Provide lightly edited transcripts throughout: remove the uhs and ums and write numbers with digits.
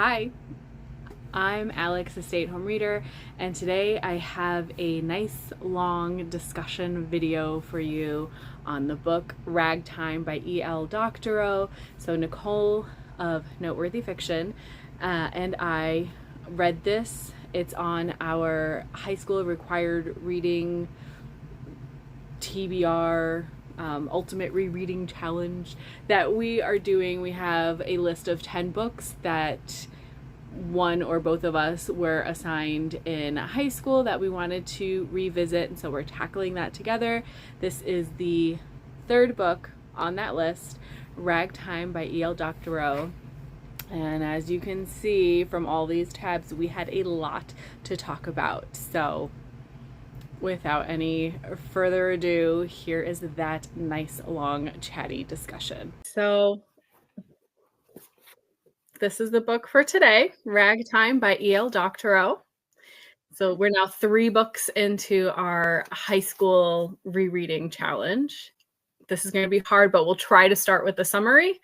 Hi, I'm Alex, a stay-at-home reader, and today I have a nice long discussion video for you on the book Ragtime by E L Doctorow. So Nicole of Noteworthy Fiction and I read this. It's on our high school required reading TBR ultimate rereading challenge that we are doing. We have a list of 10 books that one or both of us were assigned in high school that we wanted to revisit, and so we're tackling that together. This is the third book on that list, Ragtime by E L Doctorow. And as you can see from all these tabs, we had a lot to talk about. So without any further ado, here is that nice long chatty discussion. So this is the book for today, Ragtime by E L Doctorow. So we're now 3 books into our high school rereading challenge. This is going to be hard, but we'll try to start with the summary.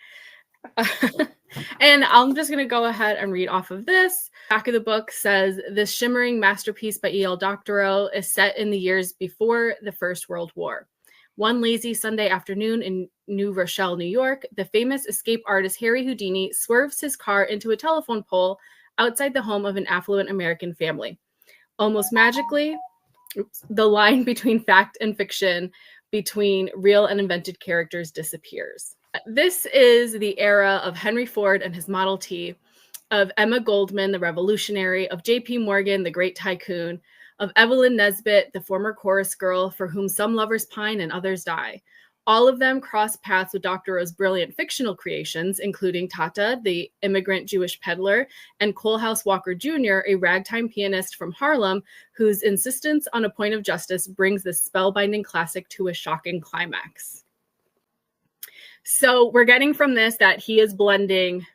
And I'm just going to go ahead and read off of this. Back of the book says, this shimmering masterpiece by E L Doctorow is set in the years before the First World War. One lazy Sunday afternoon in New Rochelle, New York, the famous escape artist Harry Houdini swerves his car into a telephone pole outside the home of an affluent American family. Almost magically, the line between fact and fiction, between real and invented characters, disappears. This is the era of Henry Ford and his Model T, of Emma Goldman, the revolutionary, of J.P. Morgan, the great tycoon, of Evelyn Nesbit, the former chorus girl for whom some lovers pine and others die. All of them cross paths with Doctorow's brilliant fictional creations, including Tata, the immigrant Jewish peddler, and Coalhouse Walker Jr., a ragtime pianist from Harlem, whose insistence on a point of justice brings this spellbinding classic to a shocking climax. So we're getting from this that he is blending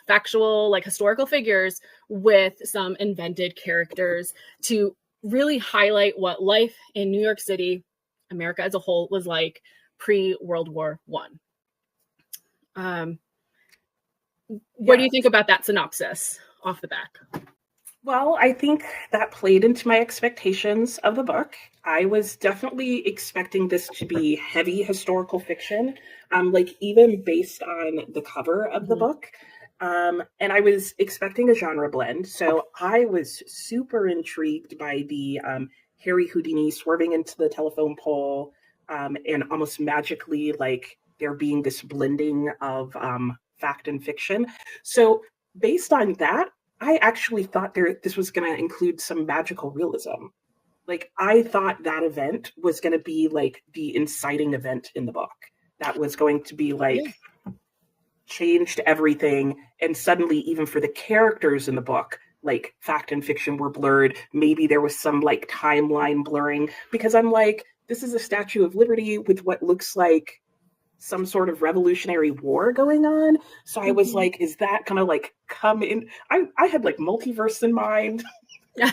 factual, like historical figures with some invented characters to really highlight what life in New York City, America as a whole, was like pre-World War I. What do you think about that synopsis off the back? Well, I think that played into my expectations of the book. I was definitely expecting this to be heavy historical fiction, like even based on the cover of the book. And I was expecting a genre blend. So I was super intrigued by the Harry Houdini swerving into the telephone pole and almost magically like there being this blending of fact and fiction. So based on that, I actually thought this was going to include some magical realism. Like, I thought that event was going to be like the inciting event in the book. That was going to be like changed everything. And suddenly, even for the characters in the book, like fact and fiction were blurred. Maybe there was some like timeline blurring, because I'm like, this is a Statue of Liberty with what looks like some sort of revolutionary war going on. So I was like, is that gonna like come in? I had like multiverse in mind. Yeah.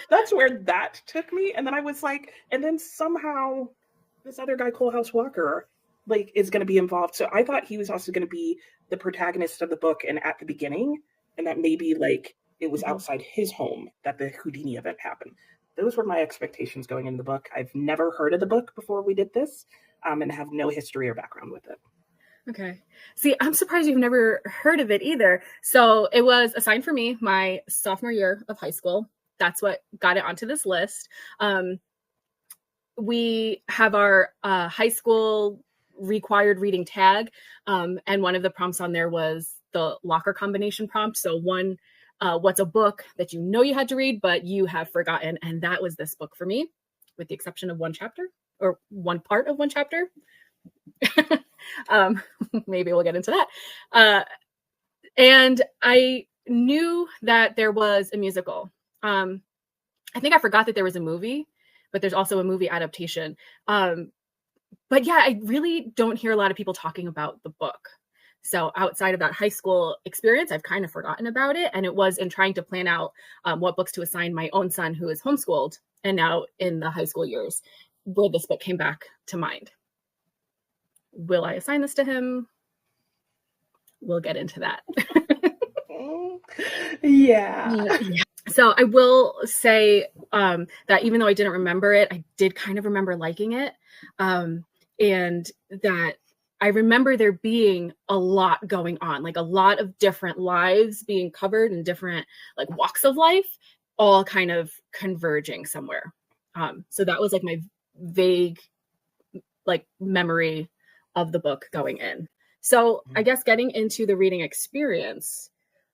That's where that took me. And then I was like, and then somehow this other guy, Coalhouse Walker, like is gonna be involved. So I thought he was also gonna be the protagonist of the book and at the beginning, and that maybe like it was outside his home that the Houdini event happened. Those were my expectations going into the book. I've never heard of the book before we did this. And have no history or background with it. Okay. See, I'm surprised you've never heard of it either. So it was assigned for me my sophomore year of high school. That's what got it onto this list. We have our high school required reading tag. And one of the prompts on there was the locker combination prompt. So one, what's a book that you know you had to read, but you have forgotten? And that was this book for me, with the exception of one chapter. Or one part of one chapter. Maybe we'll get into that. And I knew that there was a musical. I think I forgot that there was a movie, but there's also a movie adaptation. But yeah, I really don't hear a lot of people talking about the book. So outside of that high school experience, I've kind of forgotten about it. And it was in trying to plan out what books to assign my own son, who is homeschooled and now in the high school years, where this book came back to mind. Will I assign this to him? we'll get into that. Yeah. So I will say that even though I didn't remember it, I did kind of remember liking it. And that I remember there being a lot going on, like a lot of different lives being covered and different like walks of life, all kind of converging somewhere. So that was like my vague like memory of the book going in. So I guess getting into the reading experience,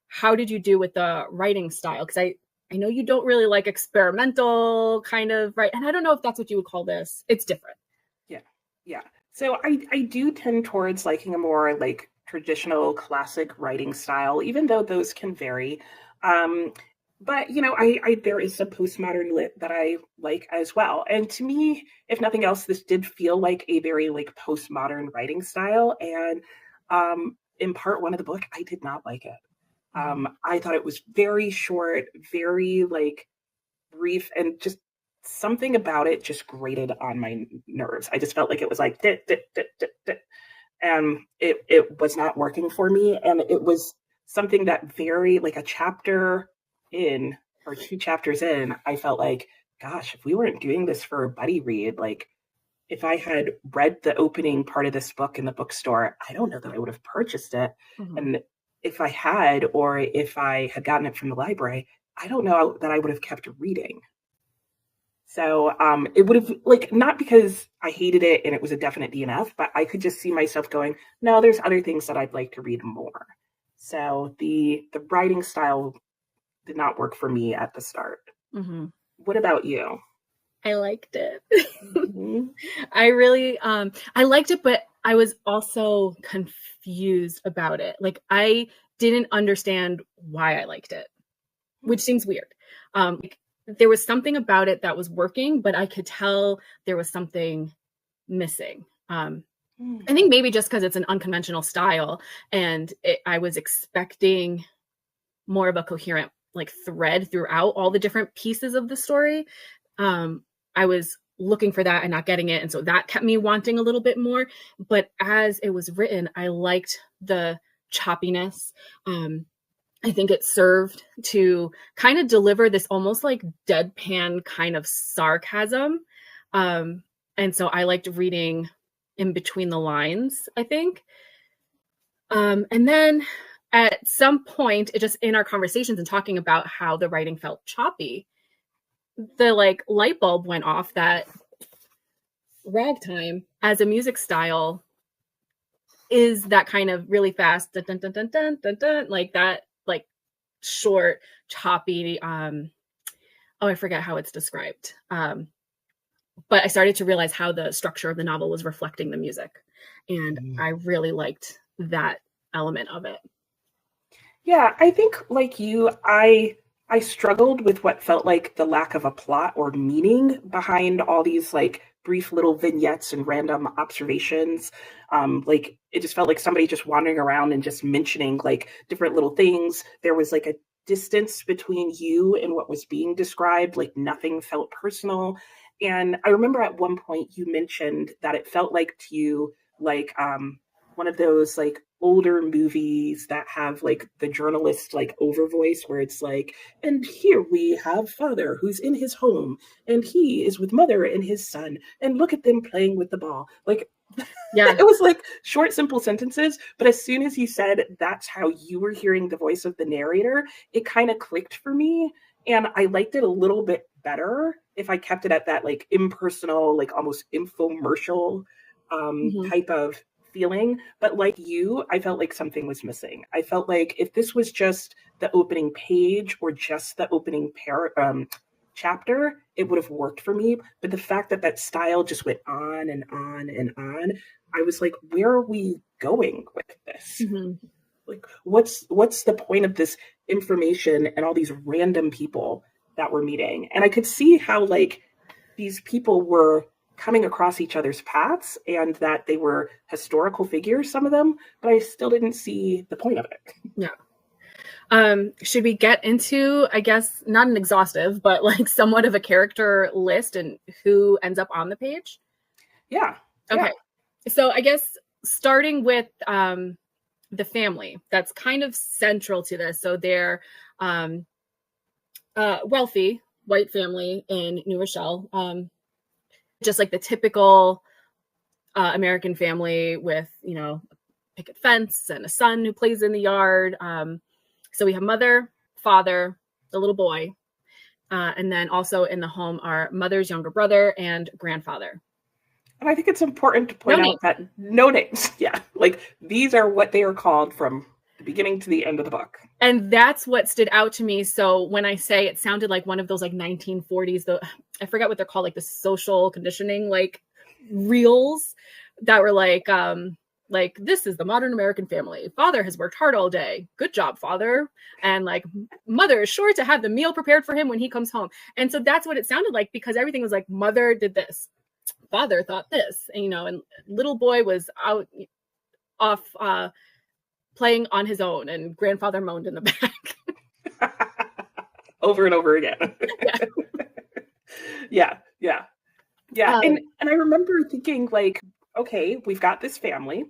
how did you do with the writing style? Because I know you don't really like experimental kind of, right? And I don't know if that's what you would call this. It's different. Yeah. So I do tend towards liking a more like traditional classic writing style, even though those can vary. But you know, I there is some postmodern lit that I like as well. And to me, if nothing else, this did feel like a very like postmodern writing style. And in part one of the book, I did not like it. I thought it was very short, very like brief, and just something about it just grated on my nerves. I just felt like it was like dit, dit, dit, dit, dit. And it was not working for me. And it was something that very like a chapter in or 2 chapters in, I felt like, gosh, if we weren't doing this for a buddy read, like if I had read the opening part of this book in the bookstore, I don't know that I would have purchased it. Mm-hmm. And if I had, or if I had gotten it from the library, I don't know that I would have kept reading. So it would have, like, not because I hated it and it was a definite DNF, but I could just see myself going, no, there's other things that I'd like to read more. So the writing style did not work for me at the start. Mm-hmm. What about you? I liked it. Mm-hmm. I really, I liked it, but I was also confused about it. Like, I didn't understand why I liked it, which seems weird. Like, there was something about it that was working, but I could tell there was something missing. I think maybe just because it's an unconventional style, and I was expecting more of a coherent like thread throughout all the different pieces of the story. I was looking for that and not getting it, and so that kept me wanting a little bit more. But as it was written, I liked the choppiness. I think it served to kind of deliver this almost like deadpan kind of sarcasm. And so I liked reading in between the lines, I think. And then at some point, it just in our conversations and talking about how the writing felt choppy, the like light bulb went off that Ragtime as a music style is that kind of really fast, dun, dun, dun, dun, dun, dun, dun, like that, like short, choppy. I forget how it's described. But I started to realize how the structure of the novel was reflecting the music, and I really liked that element of it. Yeah, I think like you, I struggled with what felt like the lack of a plot or meaning behind all these like brief little vignettes and random observations. Like it just felt like somebody just wandering around and just mentioning like different little things. There was like a distance between you and what was being described, like nothing felt personal. And I remember at one point you mentioned that it felt like to you like one of those like older movies that have like the journalist like over voice where it's like, and here we have father who's in his home and he is with mother and his son and look at them playing with the ball. Like Yeah. it was like short, simple sentences. But as soon as you said that's how you were hearing the voice of the narrator, it kind of clicked for me. And I liked it a little bit better if I kept it at that like impersonal, like almost infomercial type of feeling. But like you, I felt like something was missing. I felt like if this was just the opening page or just the opening chapter, it would have worked for me. But the fact that that style just went on and on and on, I was like, where are we going with this? Like, what's the point of this information and all these random people that we're meeting? And I could see how like these people were coming across each other's paths and that they were historical figures, some of them, but I still didn't see the point of it. Yeah. Should we get into, I guess, not an exhaustive, but like somewhat of a character list and who ends up on the page? Yeah. Okay. So I guess starting with the family that's kind of central to this. So they're wealthy white family in New Rochelle, just like the typical American family with, you know, a picket fence and a son who plays in the yard. So we have mother, father, the little boy, and then also in the home are mother's younger brother and grandfather. And I think it's important to point out that no names. Yeah. Like these are what they are called from the beginning to the end of the book. And that's what stood out to me. So when I say it sounded like one of those like 1940s, I forget what they're called, like the social conditioning, like reels that were like this is the modern American family. Father has worked hard all day. Good job, father. And like mother is sure to have the meal prepared for him when he comes home. And so that's what it sounded like, because everything was like mother did this, father thought this, and, you know, and little boy was off playing on his own, and grandfather moaned in the back. Over and over again. Yeah. And I remember thinking like, okay, we've got this family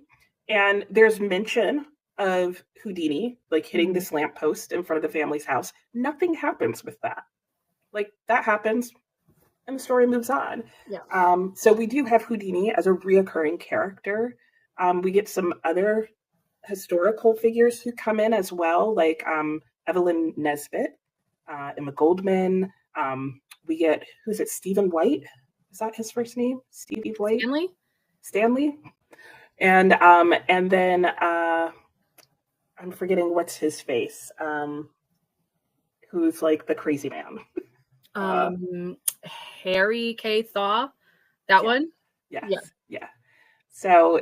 and there's mention of Houdini, like hitting this lamppost in front of the family's house. Nothing happens with that. Like that happens and the story moves on. Yeah. So we do have Houdini as a reoccurring character. We get some other historical figures who come in as well, like Evelyn Nesbit, Emma Goldman. We get, who's it, Stephen White? Is that his first name? Stevie White? Stanley. And then I'm forgetting what's his face. Who's like the crazy man. Harry K. Thaw. That one? Yes. Yeah. So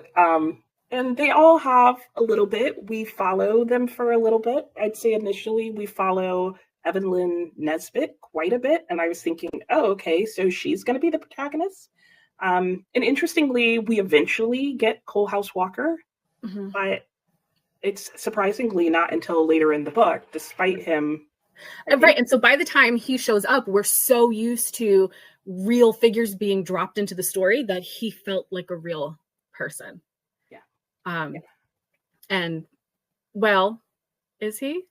and they all have a little bit. We follow them for a little bit. I'd say initially we follow Evelyn Nesbit quite a bit. And I was thinking, oh, okay, so she's going to be the protagonist. And interestingly, we eventually get Coalhouse Walker, but it's surprisingly not until later in the book, despite him. Right. And so by the time he shows up, we're so used to real figures being dropped into the story that he felt like a real person. Yeah. And well, is he?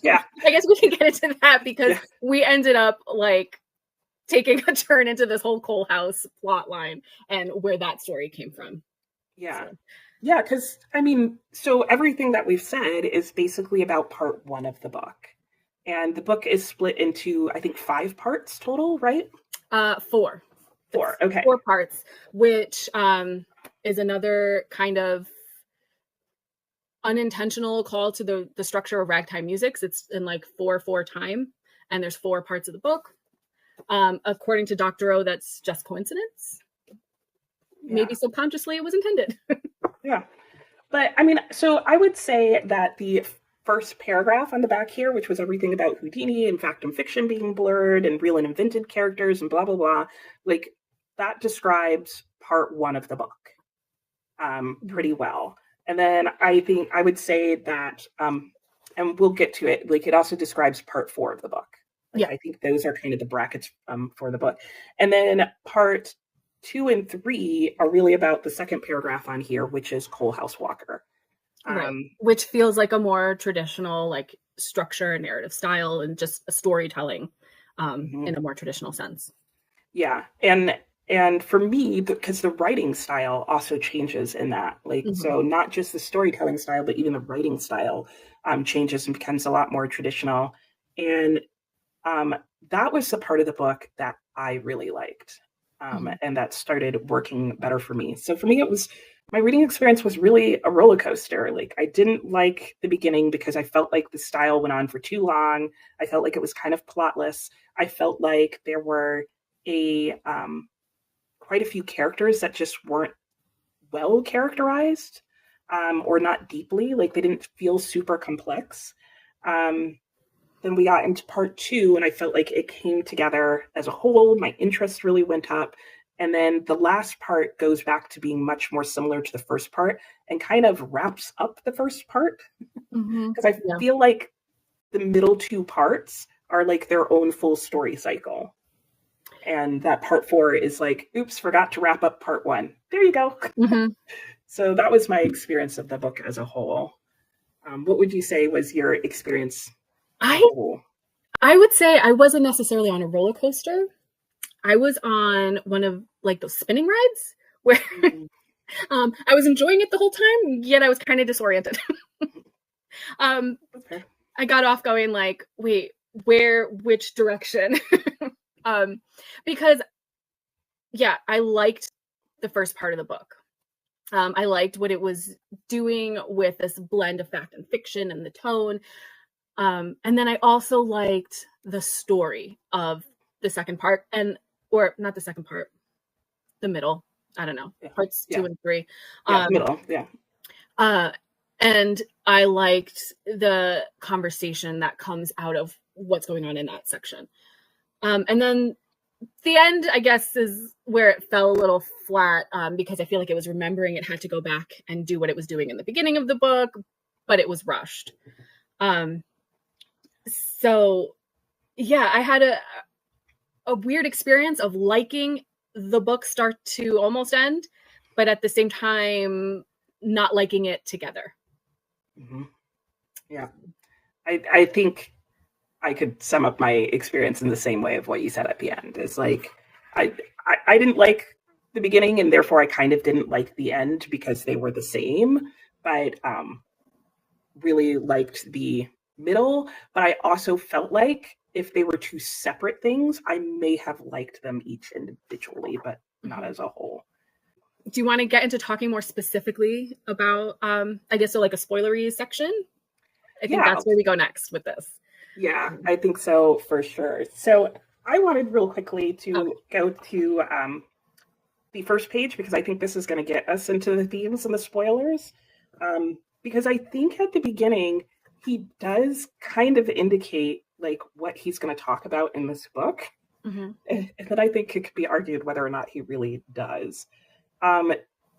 Yeah. I guess we can get into that because we ended up like taking a turn into this whole Coal House plot line and where that story came from. Yeah. So. Yeah, because, I mean, so everything that we've said is basically about part one of the book. And the book is split into, I think, 5 parts total, right? 4. 4, okay. 4 parts, which is another kind of unintentional call to the structure of ragtime music. It's in like 4/4 time, and there's 4 parts of the book. According to Doctorow, that's just coincidence. Yeah. Maybe subconsciously it was intended. Yeah. But I mean, so I would say that the first paragraph on the back here, which was everything about Houdini and fact and fiction being blurred and real and invented characters and blah, blah, blah, like that describes part 1 of the book pretty well. And then I think I would say that, and we'll get to it, like it also describes part 4 of the book. Like, I think those are kind of the brackets for the book. And then part 2 and 3 are really about the second paragraph on here, which is Coalhouse Walker. Right. Which feels like a more traditional like structure and narrative style and just a storytelling in a more traditional sense. Yeah. And for me, because the writing style also changes in that, like, so not just the storytelling style, but even the writing style changes and becomes a lot more traditional. And that was the part of the book that I really liked. And that started working better for me. So for me, my reading experience was really a roller coaster. Like I didn't like the beginning because I felt like the style went on for too long. I felt like it was kind of plotless. I felt like there were quite a few characters that just weren't well characterized or not deeply, like they didn't feel super complex. Then we got into part 2 and I felt like it came together as a whole. My interest really went up. And then the last part goes back to being much more similar to the first part and kind of wraps up the first part. Because I feel like the middle 2 parts are like their own full story cycle. And that part 4 is like, oops, forgot to wrap up part 1. There you go. So that was my experience of the book as a whole. What would you say was your experience as a whole? I would say I wasn't necessarily on a roller coaster. I was on one of like those spinning rides where I was enjoying it the whole time, yet I was kind of disoriented. Okay. I got off going like, wait, which direction? Because yeah, I liked the first part of the book. I liked what it was doing with this blend of fact and fiction and the tone. And then I also liked the story of the second part, or not the second part, the middle. I don't know, parts 2 and 3. Middle, yeah. And I liked the conversation that comes out of what's going on in that section. And then the end, I guess, is where it fell a little flat, because I feel like it was remembering it had to go back and do what it was doing in the beginning of the book, but it was rushed. So yeah, I had a weird experience of liking the book start to almost end, but at the same time, not liking it together. Mm-hmm. Yeah. I think I could sum up my experience in the same way of what you said at the end. It's like, I didn't like the beginning, and therefore I kind of didn't like the end because they were the same, but really liked the middle. But I also felt like if they were two separate things, I may have liked them each individually, but not as a whole. Do you want to get into talking more specifically about, I guess, so like a spoilery section? I think that's where we go next with this. Yeah, I think so for sure. So I wanted real quickly to go to the first page, because I think this is going to get us into the themes and the spoilers. Because I think at the beginning, he does kind of indicate like what he's going to talk about in this book. Mm-hmm. And then I think it could be argued whether or not he really does.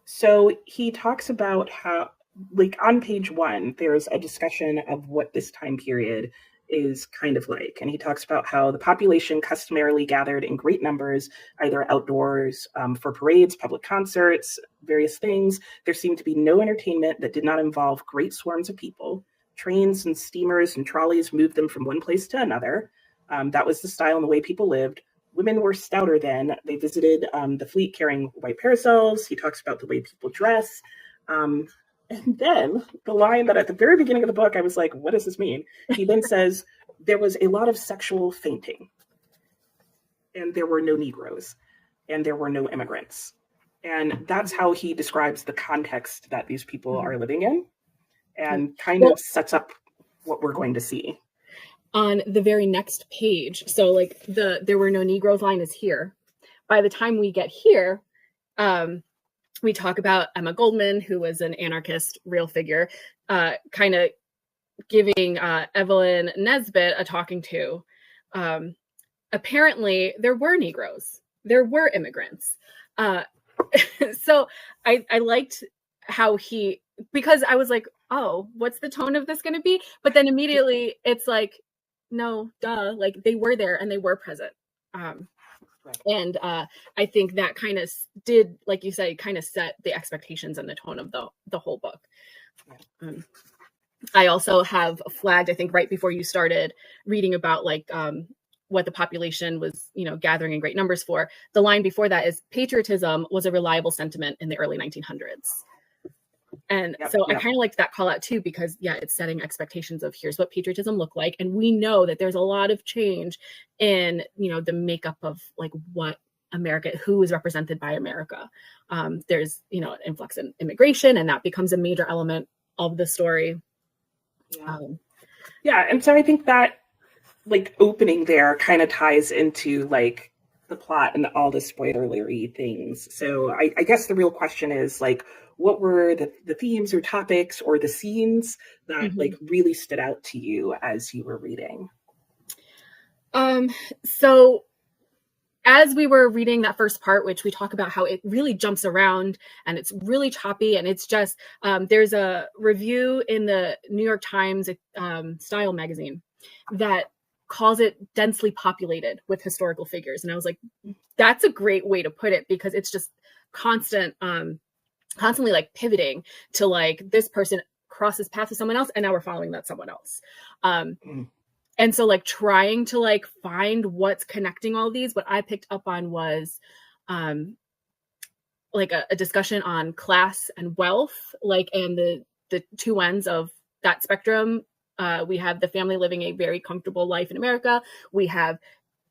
So he talks about how, like on page 1, there's a discussion of what this time period is kind of like. And he talks about how the population customarily gathered in great numbers, either outdoors for parades, public concerts, various things. There seemed to be no entertainment that did not involve great swarms of people. Trains and steamers and trolleys moved them from one place to another. That was the style and the way people lived. Women were stouter then. They visited the fleet carrying white parasols. He talks about the way people dress. And then the line that at the very beginning of the book, I was like, what does this mean? He then says, there was a lot of sexual fainting. And there were no Negroes. And there were no immigrants. And that's how he describes the context that these people are living in. And kind of sets up what we're going to see. On the very next page, so like there were no Negroes line is here. By the time we get here, we talk about Emma Goldman, who was an anarchist, real figure, kind of giving Evelyn Nesbit a talking to. Apparently, there were Negroes. There were immigrants. So I liked how he, because I was like, oh, what's the tone of this going to be? But then immediately it's like, no, duh, like they were there and they were present. And I think that kind of did, like you said, kind of set the expectations and the tone of the whole book. I also have flagged, I think right before you started reading about like what the population was, gathering in great numbers for. The line before that is patriotism was a reliable sentiment in the early 1900s. And I kind of liked that call out too, because it's setting expectations of here's what patriotism looked like. And we know that there's a lot of change in, the makeup of like what America, who is represented by America. There's, an influx in immigration, and that becomes a major element of the story. And so I think that like opening there kind of ties into like the plot and all the spoilery things. So I guess the real question is like, what were the themes or topics or the scenes that like really stood out to you as you were reading? So as we were reading that first part, which we talk about how it really jumps around and it's really choppy, and it's just, there's a review in the New York Times style magazine that calls it densely populated with historical figures. And I was like, that's a great way to put it, because it's just constant constantly like pivoting to like this person crosses paths with someone else and now we're following that someone else. And so like trying to like find what's connecting all these, what I picked up on was like a discussion on class and wealth, like, and the two ends of that spectrum. We have the family living a very comfortable life in America. We have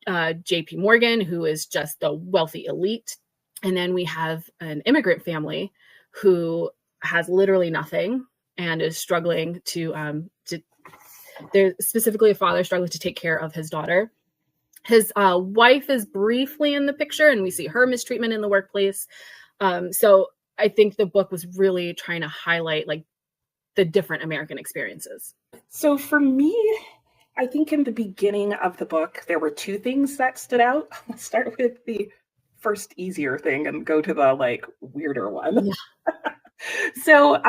JP Morgan, who is just the wealthy elite. And then we have an immigrant family who has literally nothing and is struggling to there's specifically a father struggling to take care of his daughter. His wife is briefly in the picture and we see her mistreatment in the workplace. So I think the book was really trying to highlight like the different American experiences. So for me, I think in the beginning of the book, there were two things that stood out. Let's start with the first easier thing and go to the like weirder one. Yeah. So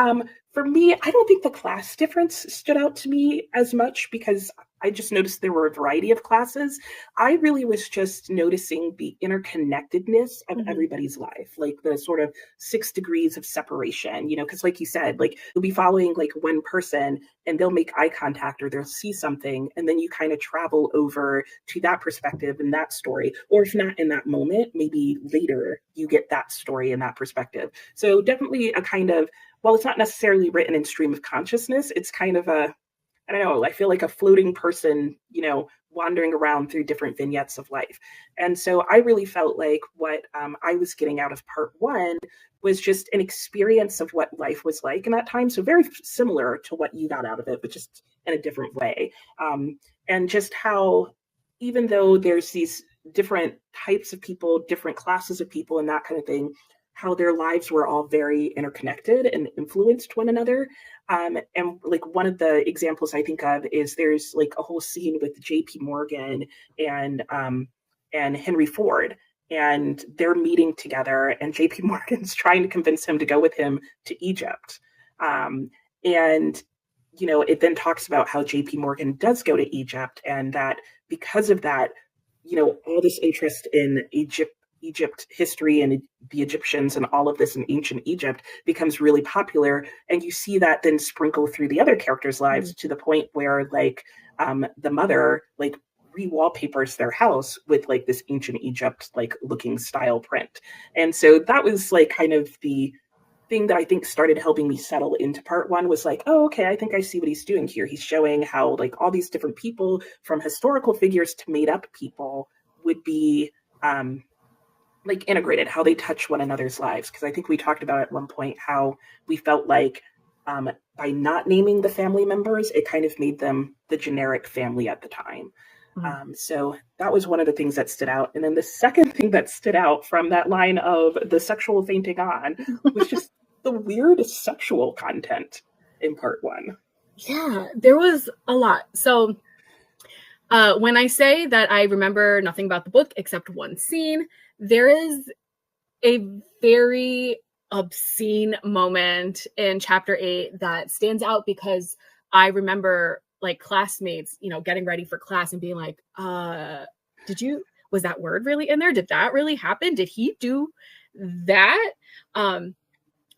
for me, I don't think the class difference stood out to me as much because I just noticed there were a variety of classes. I really was just noticing the interconnectedness of everybody's life, like the sort of 6 degrees of separation, you know, because like you said, like you'll be following like one person and they'll make eye contact or they'll see something. And then you kind of travel over to that perspective and that story. Or if not in that moment, maybe later you get that story and that perspective. So definitely a kind of, while it's not necessarily written in stream of consciousness, it's kind of a, I don't know, I feel like a floating person, you know, wandering around through different vignettes of life. And so I really felt like what I was getting out of part 1 was just an experience of what life was like in that time. So very similar to what you got out of it, but just in a different way. And just how, even though there's these different types of people, different classes of people and that kind of thing, how their lives were all very interconnected and influenced one another. And like one of the examples I think of is there's like a whole scene with JP Morgan and Henry Ford, and they're meeting together and JP Morgan's trying to convince him to go with him to Egypt. And, you know, it then talks about how JP Morgan does go to Egypt and that because of that, you know, all this interest in Egypt history and the Egyptians and all of this in ancient Egypt becomes really popular. And you see that then sprinkle through the other characters' lives to the point where like the mother like re-wallpapers their house with like this ancient Egypt like looking style print. And so that was like kind of the thing that I think started helping me settle into part 1 was like, oh, okay, I think I see what he's doing here. He's showing how like all these different people from historical figures to made up people would be like integrated, how they touch one another's lives. Because I think we talked about at one point how we felt like by not naming the family members, it kind of made them the generic family at the time. So that was one of the things that stood out. And then the second thing that stood out from that line of the sexual fainting on was just the weird sexual content in part 1. Yeah, there was a lot. So when I say that I remember nothing about the book except one scene, there is a very obscene moment in chapter 8 that stands out because I remember like classmates, you know, getting ready for class and being like, was that word really in there? Did that really happen? Did he do that? And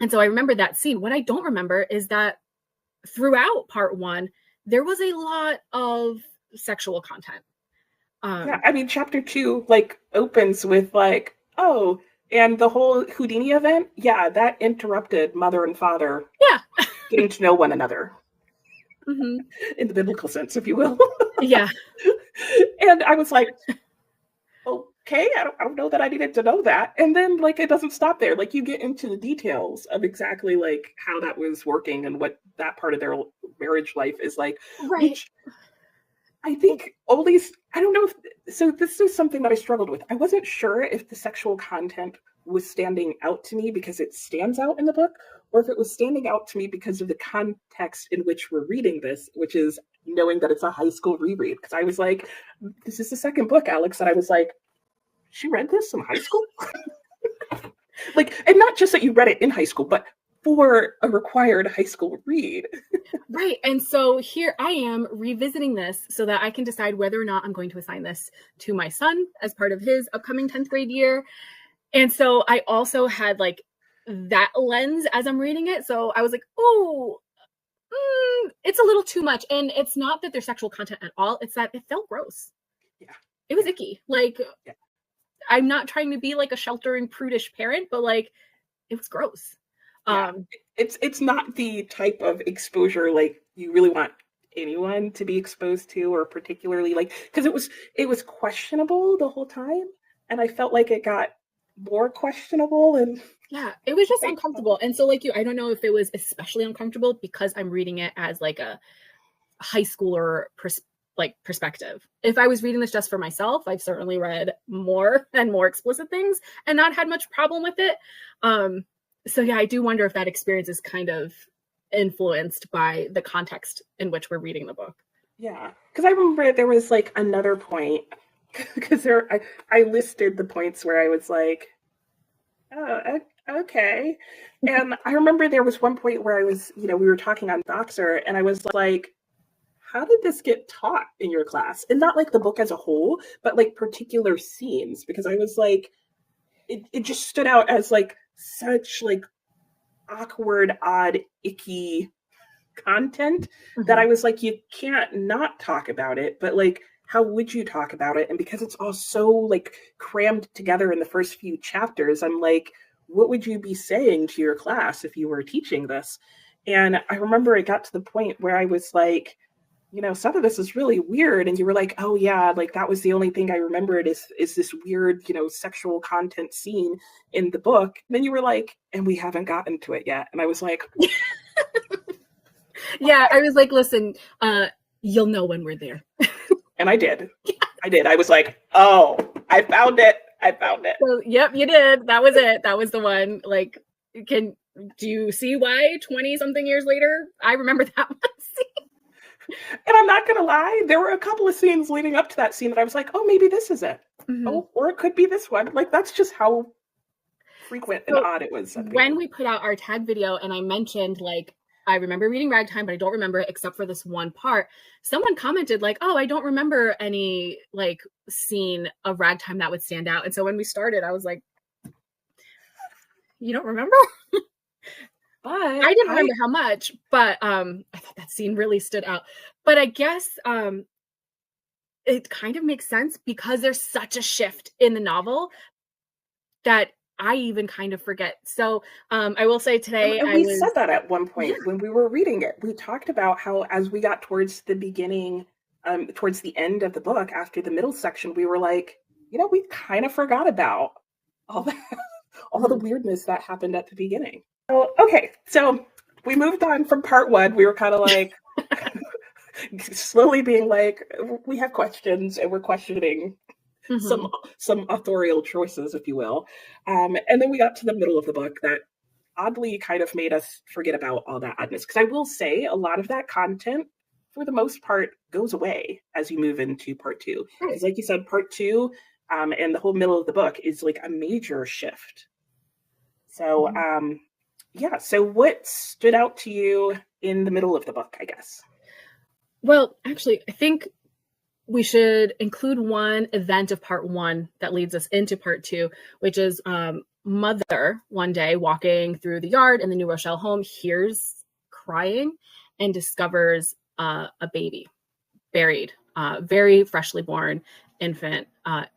so I remember that scene. What I don't remember is that throughout part 1, there was a lot of sexual content. Yeah, I mean, chapter 2 like opens with like, oh, and the whole Houdini event, yeah, that interrupted mother and father getting to know one another. In the biblical sense, if you will. Yeah. And I was like, okay, I don't know that I needed to know that. And then like it doesn't stop there. Like you get into the details of exactly like how that was working and what that part of their marriage life is like. Right. Which I think always, I don't know if, so this is something that I struggled with. I wasn't sure if the sexual content was standing out to me because it stands out in the book, or if it was standing out to me because of the context in which we're reading this, which is knowing that it's a high school reread. Because I was like, this is the second book, Alex, and I was like, she read this in high school? Like, and not just that you read it in high school, but for a required high school read. Right. And so here I am revisiting this so that I can decide whether or not I'm going to assign this to my son as part of his upcoming 10th grade year. And so I also had like that lens as I'm reading it. So I was like, oh, it's a little too much. And it's not that there's sexual content at all. It's that it felt gross. Yeah. It was icky. Like, I'm not trying to be like a sheltering, prudish parent, but like, it was gross. It's not the type of exposure like you really want anyone to be exposed to, or particularly like, because it was questionable the whole time, and I felt like it got more questionable, and it was just uncomfortable. And so like I don't know if it was especially uncomfortable because I'm reading it as like a high schooler perspective. If I was reading this just for myself, I've certainly read more and more explicit things and not had much problem with it. So yeah, I do wonder if that experience is kind of influenced by the context in which we're reading the book. Yeah, because I remember there was like another point, because I listed the points where I was like, oh, okay. And I remember there was one point where I was, we were talking on Doxer, and I was like, how did this get taught in your class? And not like the book as a whole, but like particular scenes, because I was like, it just stood out as like such like awkward, odd, icky content that I was like, you can't not talk about it, but like, how would you talk about it? And because it's all so like crammed together in the first few chapters, I'm like, what would you be saying to your class if you were teaching this? And I remember it got to the point where I was like, some of this is really weird. And you were like, oh yeah, like that was the only thing I remembered is this weird, sexual content scene in the book. And then you were like, and we haven't gotten to it yet. And I was like, yeah, I was like, listen, you'll know when we're there. And I did. I was like, oh, I found it. So, yep, you did. That was it. That was the one. Like, do you see why 20 something years later, I remember that one scene? And I'm not going to lie, there were a couple of scenes leading up to that scene that I was like, oh, maybe this is it. Mm-hmm. Oh, or it could be this one. Like, that's just how frequent and odd it was. When we put out our tag video and I mentioned, like, I remember reading Ragtime, but I don't remember it except for this one part. Someone commented like, oh, I don't remember any like scene of Ragtime that would stand out. And so when we started, I was like, you don't remember? But I didn't remember how much, but I thought that scene really stood out. But I guess it kind of makes sense because there's such a shift in the novel that I even kind of forget. So I will say today, and we said that at one point when we were reading it. We talked about how as we got towards the beginning, towards the end of the book, after the middle section, we were like, we kind of forgot about all the weirdness that happened at the beginning. So, okay, so we moved on from part one. We were kind of like slowly being like, we have questions and we're questioning some authorial choices, if you will. And then we got to the middle of the book that oddly kind of made us forget about all that oddness. Because I will say a lot of that content, for the most part, goes away as you move into part two. Because like you said, part two and the whole middle of the book is like a major shift. So, so what stood out to you in the middle of the book, I guess? Well, actually, I think we should include one event of part one that leads us into part two, which is Mother one day walking through the yard in the New Rochelle home, hears crying and discovers a baby buried, very freshly born infant that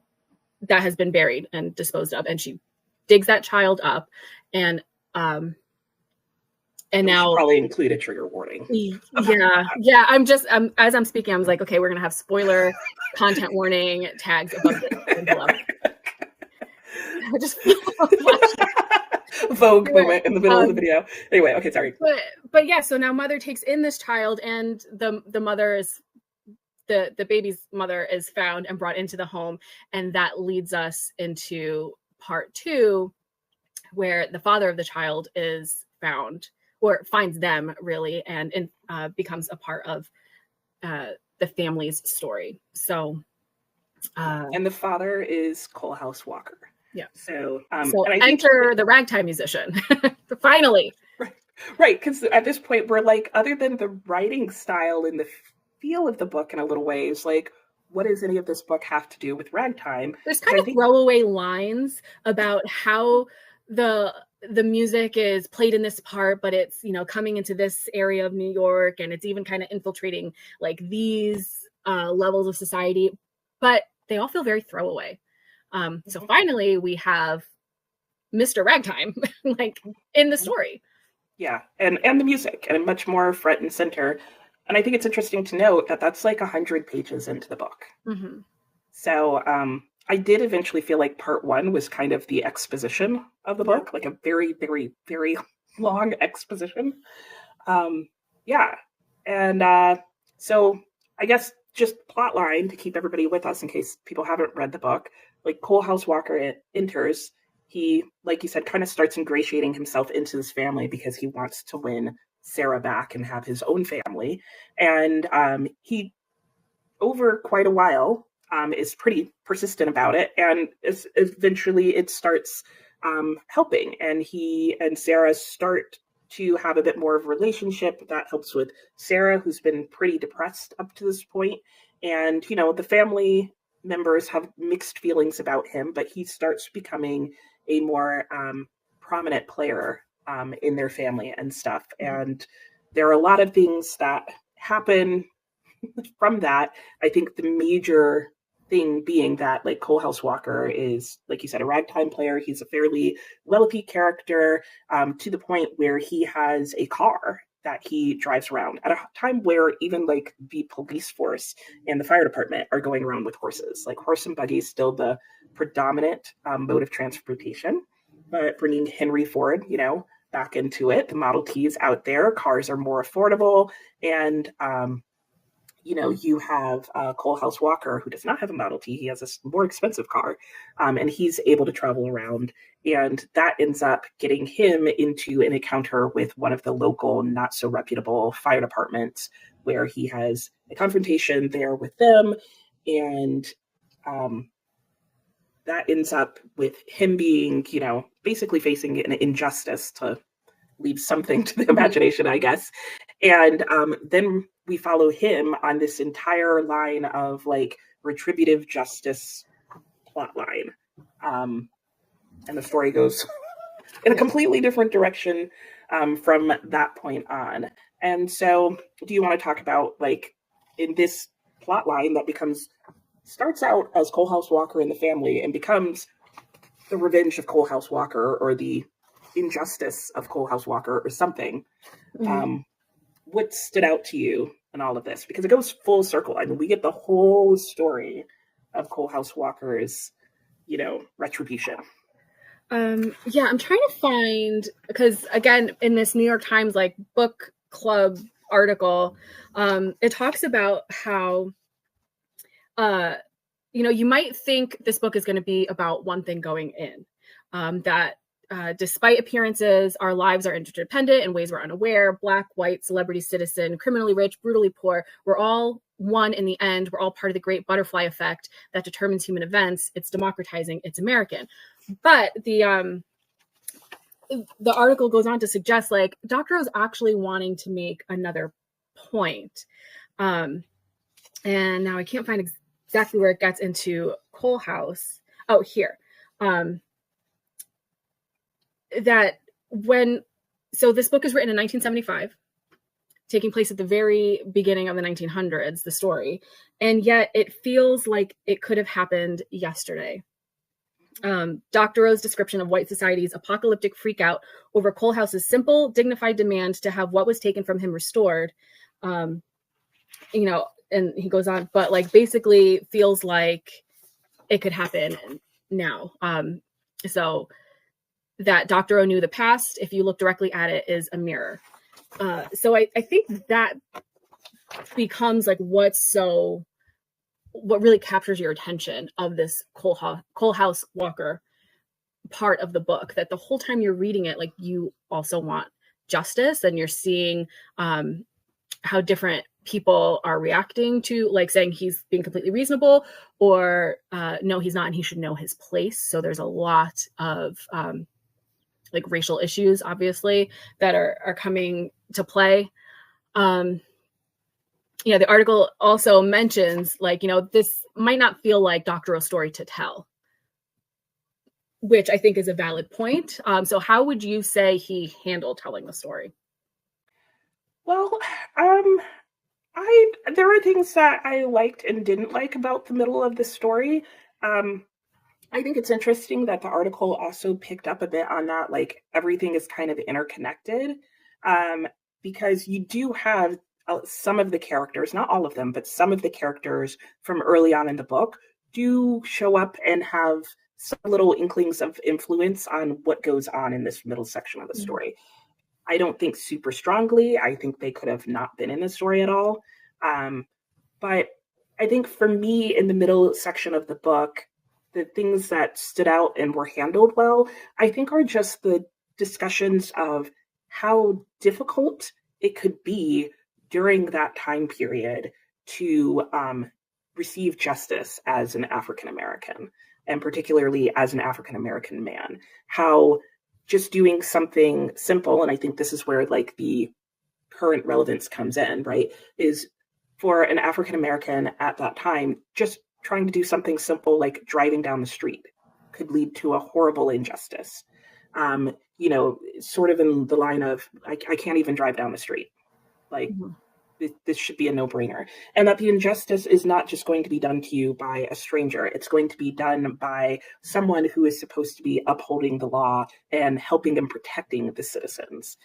has been buried and disposed of. And she digs that child up and now probably include a trigger warning. Yeah. I'm just as I'm speaking, I was like, okay, we're gonna have spoiler content warning tags above this and below. I just Vogue moment in the middle of the video. Anyway, okay, sorry. But yeah, so now Mother takes in this child, and the mother is the baby's mother is found and brought into the home, and that leads us into part two, where the father of the child is found. Or finds them really, and becomes a part of the family's story. So, and the father is Coalhouse Walker. Yeah. So enter the ragtime musician. Finally. Right. Because at this point, we're like, other than the writing style and the feel of the book in a little ways, like, what does any of this book have to do with ragtime? There's kind of throwaway lines about how the the music is played in this part, but it's, coming into this area of New York, and it's even kind of infiltrating like these levels of society, but they all feel very throwaway. So finally we have Mr. Ragtime like in the story. Yeah, and the music, and much more front and center. And I think it's interesting to note that that's like 100 pages into the book. Mm-hmm. So I did eventually feel like part one was kind of the exposition of the book, like a very, very, very long exposition. Yeah. And so I guess just plot line to keep everybody with us in case people haven't read the book, like Coalhouse Walker enters. He, like you said, kind of starts ingratiating himself into this family because he wants to win Sarah back and have his own family. And he, over quite a while, is pretty persistent about it. And eventually it starts helping. And he and Sarah start to have a bit more of a relationship that helps with Sarah, who's been pretty depressed up to this point. And, the family members have mixed feelings about him, but he starts becoming a more prominent player in their family and stuff. And there are a lot of things that happen from that. I think the major thing being that like Coalhouse Walker is, like you said, a ragtime player. He's a fairly wealthy character to the point where he has a car that he drives around at a time where even like the police force and the fire department are going around with horses. Like horse and buggy is still the predominant mode of transportation, but bringing Henry Ford, back into it, the Model T's out there, cars are more affordable. And you have Coalhouse Walker, who does not have a Model T. He has a more expensive car, and he's able to travel around. And that ends up getting him into an encounter with one of the local, not so reputable fire departments, where he has a confrontation there with them. And that ends up with him being, basically facing an injustice, to leave something to the imagination, I guess. And then we follow him on this entire line of like retributive justice plot line. And the story goes in a completely different direction from that point on. And so do you want to talk about like in this plot line that starts out as Coalhouse Walker and the family and becomes the revenge of Coalhouse Walker or the injustice of Coalhouse Walker or something. What stood out to you in all of this? Because it goes full circle. I mean, we get the whole story of Coalhouse Walker's, retribution. Yeah, I'm trying to find, because again, in this New York Times like book club article, it talks about how, you might think this book is going to be about one thing going in, that despite appearances, our lives are interdependent in ways we're unaware. Black, white, celebrity, citizen, criminally rich, brutally poor. We're all one in the end. We're all part of the great butterfly effect that determines human events. It's democratizing. It's American. But the article goes on to suggest like Doctorow's actually wanting to make another point. And now I can't find exactly where it gets into Coalhouse. Oh, here. So this book is written in 1975, taking place at the very beginning of the 1900s, the story, and yet it feels like it could have happened yesterday. Doctorow's description of white society's apocalyptic freakout over Coalhouse's simple, dignified demand to have what was taken from him restored, and he goes on, but like basically feels like it could happen now. So that Doctorow knew the past, if you look directly at it, is a mirror. So I think that becomes like what really captures your attention of this Coalhouse Walker part of the book, that the whole time you're reading it, like you also want justice, and you're seeing how different people are reacting to like saying he's being completely reasonable or no, he's not, and he should know his place. So there's a lot of like racial issues, obviously, that are coming to play. The article also mentions like, this might not feel like Doctorow's story to tell. which I think is a valid point. So how would you say he handled telling the story? Well, there are things that I liked and didn't like about the middle of the story. I think it's interesting that the article also picked up a bit on that, like everything is kind of interconnected, because you do have some of the characters, not all of them, but some of the characters from early on in the book do show up and have some little inklings of influence on what goes on in this middle section of the story. I don't think super strongly. I think they could have not been in the story at all. But I think for me, in the middle section of the book, the things that stood out and were handled well, I think are just the discussions of how difficult it could be during that time period to receive justice as an African American, and particularly as an African American man. How just doing something simple, and I think this is where like the current relevance comes in, right, is for an African American at that time, just trying to do something simple like driving down the street could lead to a horrible injustice. Sort of in the line of, I can't even drive down the street. Like, this should be a no-brainer. And that the injustice is not just going to be done to you by a stranger. It's going to be done by someone who is supposed to be upholding the law and helping and protecting the citizens.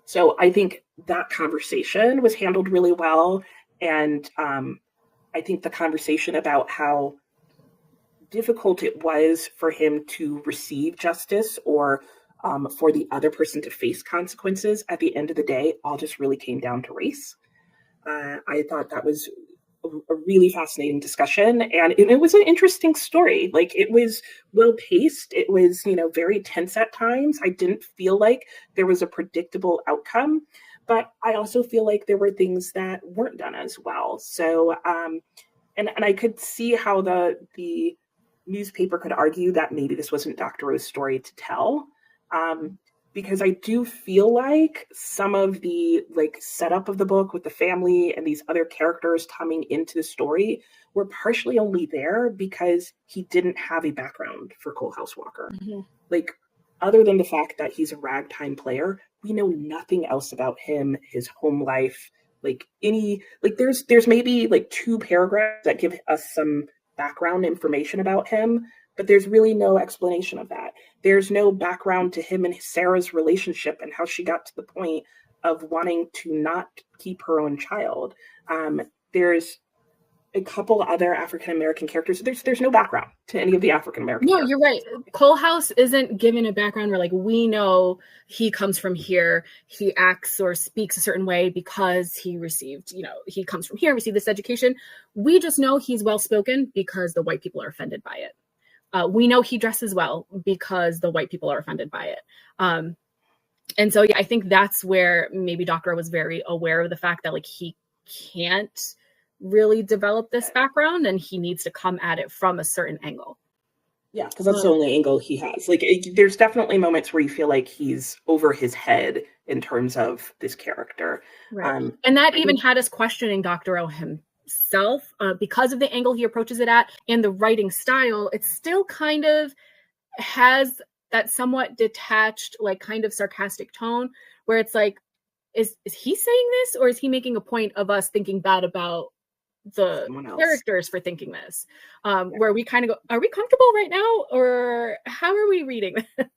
So I think that conversation was handled really well. And I think the conversation about how difficult it was for him to receive justice or for the other person to face consequences at the end of the day all just really came down to race. I thought that was a really fascinating discussion, and it was an interesting story. Like, it was well paced. It was, very tense at times. I didn't feel like there was a predictable outcome, but I also feel like there were things that weren't done as well. So, and I could see how the newspaper could argue that maybe this wasn't Doctorow's story to tell. Because I do feel like some of the like setup of the book with the family and these other characters coming into the story were partially only there because he didn't have a background for Coalhouse Walker. Like, other than the fact that he's a ragtime player, we know nothing else about him, his home life, there's maybe like 2 paragraphs that give us some background information about him, but there's really no explanation of that. There's no background to him and Sarah's relationship and how she got to the point of wanting to not keep her own child. There's a couple other African American characters. There's no background to any of the African American. No, you're right. Coalhouse isn't given a background where like we know he comes from here. He acts or speaks a certain way because he received, he comes from here, received this education. We just know he's well spoken because the white people are offended by it. We know he dresses well because the white people are offended by it. And so, yeah, I think that's where maybe Doctorow was very aware of the fact that like he can't really develop this background and he needs to come at it from a certain angle. Yeah, because that's the only angle he has. Like, there's definitely moments where you feel like he's over his head in terms of this character. Right. And that even had us questioning Doctorow himself because of the angle he approaches it at and the writing style. It still kind of has that somewhat detached, like kind of sarcastic tone where it's like, is he saying this or is he making a point of us thinking bad about the characters for thinking this? Where we kind of go, are we comfortable right now or how are we reading this?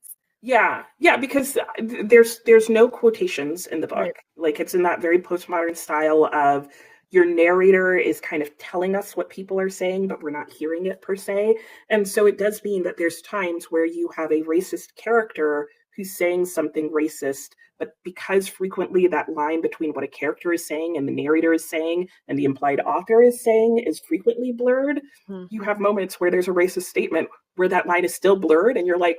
Yeah, because there's no quotations in the book. Right. Like, it's in that very postmodern style of your narrator is kind of telling us what people are saying, but we're not hearing it per se. And so it does mean that there's times where you have a racist character who's saying something racist, but because frequently that line between what a character is saying and the narrator is saying and the implied author is saying is frequently blurred, you have moments where there's a racist statement where that line is still blurred and you're like,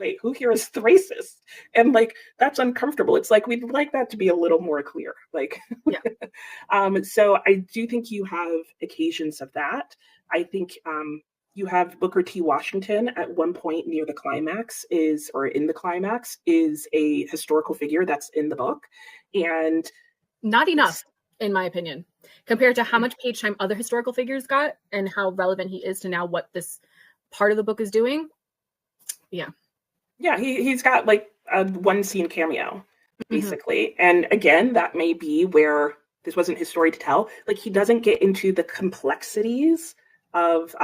wait, who here is the racist? And like, that's uncomfortable. It's like, we'd like that to be a little more clear. Like, yeah. So I do think you have occasions of that. I think you have Booker T. Washington at one point near the climax is a historical figure that's in the book. And not enough, in my opinion, compared to how much page time other historical figures got and how relevant he is to now what this part of the book is doing. Yeah. Yeah, he's got like a one scene cameo, basically. And again, that may be where this wasn't his story to tell. Like, he doesn't get into the complexities of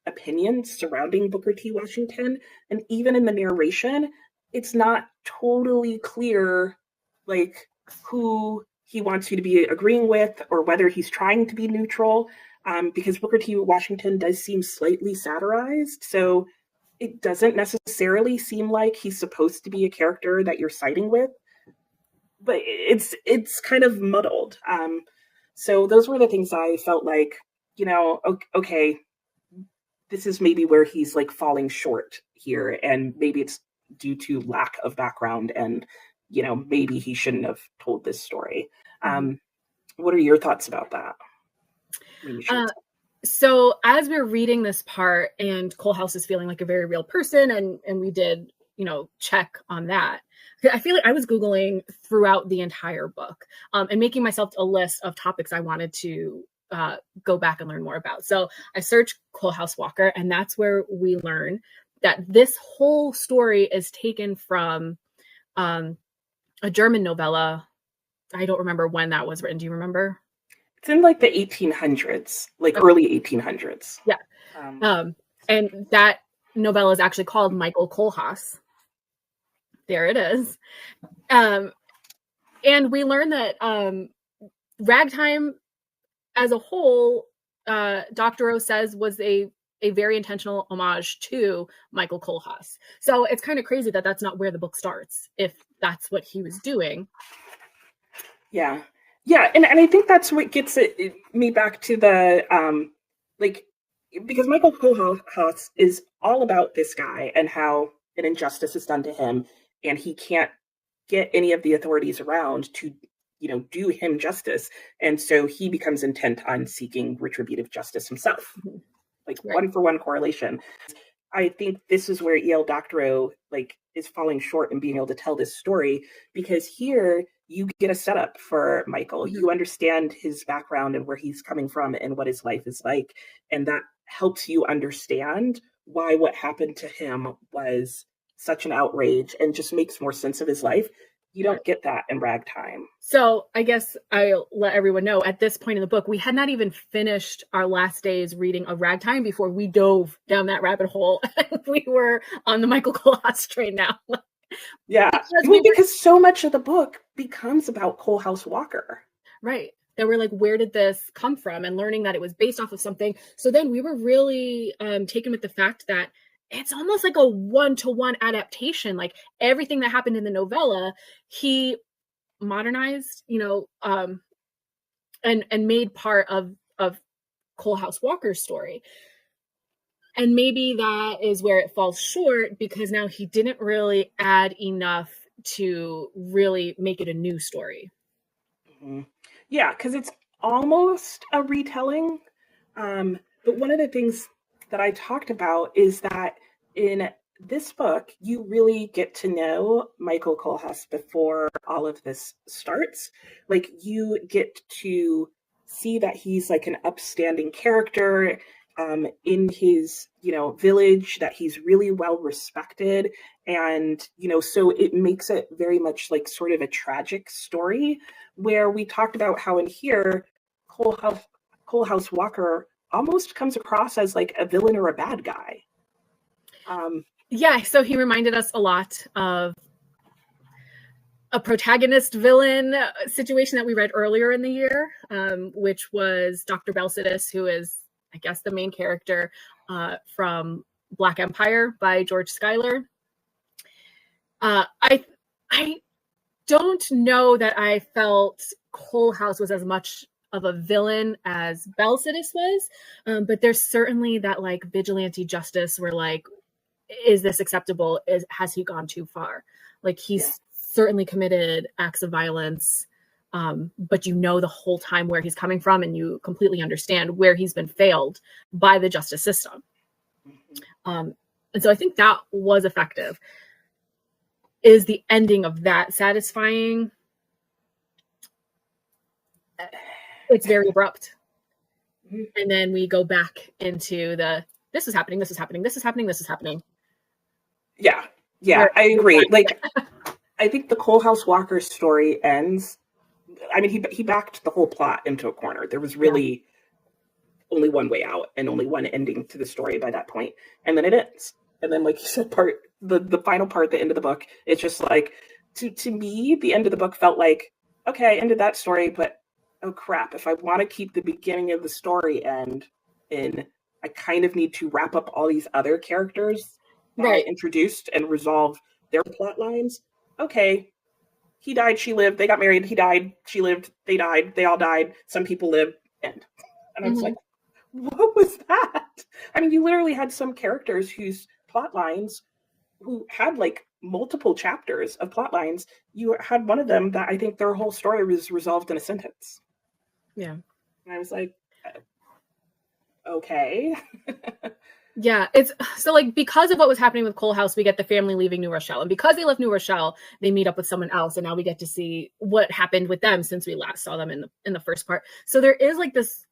opinions surrounding Booker T. Washington. And even in the narration, it's not totally clear, like, who he wants you to be agreeing with or whether he's trying to be neutral, because Booker T. Washington does seem slightly satirized. So it doesn't necessarily seem like he's supposed to be a character that you're siding with, but it's kind of muddled. So those were the things I felt like, okay, this is maybe where he's like falling short here, and maybe it's due to lack of background, and maybe he shouldn't have told this story. What are your thoughts about that? So as we're reading this part, and Coalhouse is feeling like a very real person, and we did, check on that. I feel like I was Googling throughout the entire book, and making myself a list of topics I wanted to go back and learn more about. So I searched Coalhouse Walker, and that's where we learn that this whole story is taken from a German novella. I don't remember when that was written. Do you remember? It's in like the 1800s, like early 1800s. Yeah. And that novella is actually called Michael Kohlhaas. There it is. And we learn that Ragtime as a whole, Doctorow says, was a very intentional homage to Michael Kohlhaas. So it's kind of crazy that that's not where the book starts, if that's what he was doing. Yeah. Yeah, and I think that's what gets me back to the, because Michael Kohlhaas is all about this guy and how an injustice is done to him, and he can't get any of the authorities around to, do him justice. And so he becomes intent on seeking retributive justice himself. Like, right. One-for-one correlation. I think this is where E L Doctorow is falling short in being able to tell this story, because here you get a setup for Michael. You understand his background and where he's coming from and what his life is like, and that helps you understand why what happened to him was such an outrage and just makes more sense of his life. You don't get that in Ragtime. So I guess I'll let everyone know, at this point in the book, we had not even finished our last day's reading of Ragtime before we dove down that rabbit hole. We were on the Michael Kohlhaas train now. Yeah, because so much of the book becomes about Coalhouse Walker. Right. They were like, where did this come from? And learning that it was based off of something. So then we were really taken with the fact that it's almost like a one-to-one adaptation. Like, everything that happened in the novella, he modernized, and made part of Coalhouse Walker's story. And maybe that is where it falls short, because now he didn't really add enough to really make it a new story. Mm-hmm. Yeah, because it's almost a retelling. But one of the things that I talked about is that in this book, you really get to know Michael Kohlhaas before all of this starts. Like, you get to see that he's like an upstanding character in his, village, that he's really well respected. And, so it makes it very much like sort of a tragic story, where we talked about how in here, Coalhouse Walker almost comes across as like a villain or a bad guy. Yeah, so he reminded us a lot of a protagonist villain situation that we read earlier in the year, which was Dr. Belsidus, who is, I guess, the main character from Black Empire by George Schuyler. I don't know that I felt Coalhouse was as much of a villain as Belsidus was, but there's certainly that like vigilante justice where like, is this acceptable? Has he gone too far? Like, he's certainly committed acts of violence, but the whole time where he's coming from, and you completely understand where he's been failed by the justice system. And so I think that was effective. Is the ending of that satisfying? It's very abrupt. And then we go back into this is happening, this is happening, this is happening, this is happening. Yeah, I agree. Like, I think the Cole House Walker story ends. I mean, he backed the whole plot into a corner. There was really only one way out and only one ending to the story by that point, and then it ends. And then, like you said, the final part, the end of the book, it's just like to me, the end of the book felt like, okay, I ended that story, but oh crap, if I want to keep the beginning of the story in, I kind of need to wrap up all these other characters that I introduced and resolve their plot lines. Okay, he died, she lived, they got married, he died, she lived, they died, they all died, some people lived, end. And I was like, what was that? I mean, you literally had some characters whose plot lines, who had like multiple chapters of plot lines. You had one of them that I think their whole story was resolved in a sentence. Yeah. And I was like, okay. Yeah, it's so like because of what was happening with Cole House, we get the family leaving New Rochelle. And because they left New Rochelle, they meet up with someone else. And now we get to see what happened with them since we last saw them in the first part. So there is like this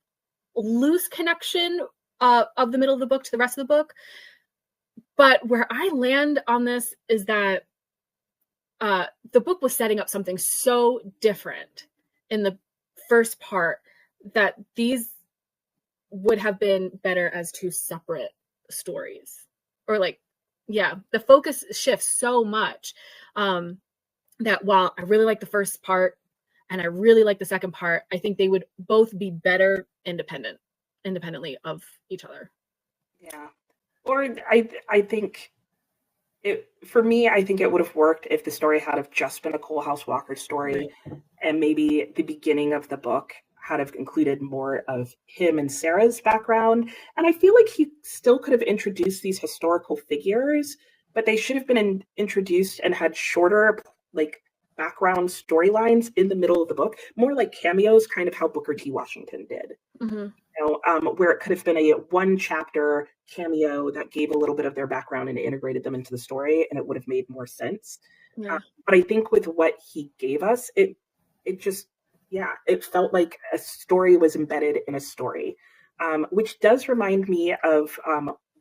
loose connection of the middle of the book to the rest of the book. But where I land on this is that the book was setting up something so different in the first part that these would have been better as two separate stories. Or like, yeah, the focus shifts so much that while I really like the first part and I really like the second part, I think they would both be better independently of each other. Yeah. Or I think it, for me, I think it would have worked if the story had have just been a Cole House Walker story, and maybe the beginning of the book had have included more of him and Sarah's background. And I feel like he still could have introduced these historical figures, but they should have been introduced and had shorter like background storylines in the middle of the book, more like cameos, kind of how Booker T. Washington did. Mm-hmm. Where it could have been a one chapter cameo that gave a little bit of their background and integrated them into the story, and it would have made more sense. Yeah. But I think with what he gave us, it just, it felt like a story was embedded in a story, which does remind me of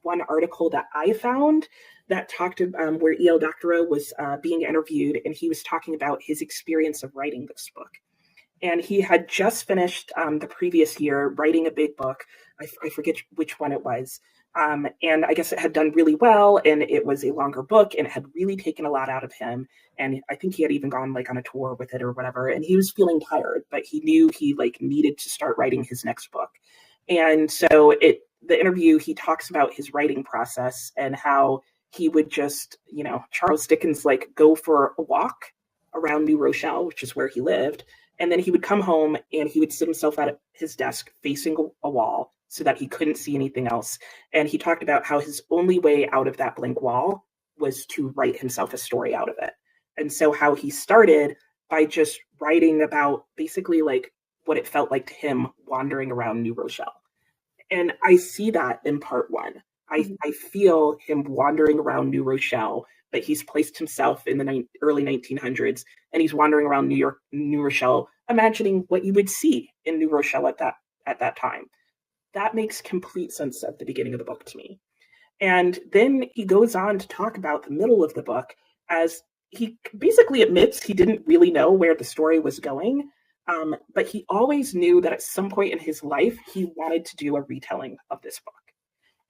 one article that I found that talked about where E L Doctorow was being interviewed, and he was talking about his experience of writing this book. And he had just finished the previous year writing a big book. I forget which one it was. And I guess it had done really well, and it was a longer book, and it had really taken a lot out of him. And I think he had even gone like on a tour with it or whatever. And he was feeling tired, but he knew he like needed to start writing his next book. And so the interview, he talks about his writing process and how he would just, Charles Dickens, like go for a walk around New Rochelle, which is where he lived. And then he would come home and he would sit himself at his desk facing a wall so that he couldn't see anything else. And he talked about how his only way out of that blank wall was to write himself a story out of it. And so how he started by just writing about basically like what it felt like to him wandering around New Rochelle. And I see that in part one. I feel him wandering around New Rochelle, but he's placed himself in the early 1900s, and he's wandering around New Rochelle, imagining what you would see in New Rochelle at that time. That makes complete sense at the beginning of the book to me. And then he goes on to talk about the middle of the book as he basically admits he didn't really know where the story was going, but he always knew that at some point in his life, he wanted to do a retelling of this book.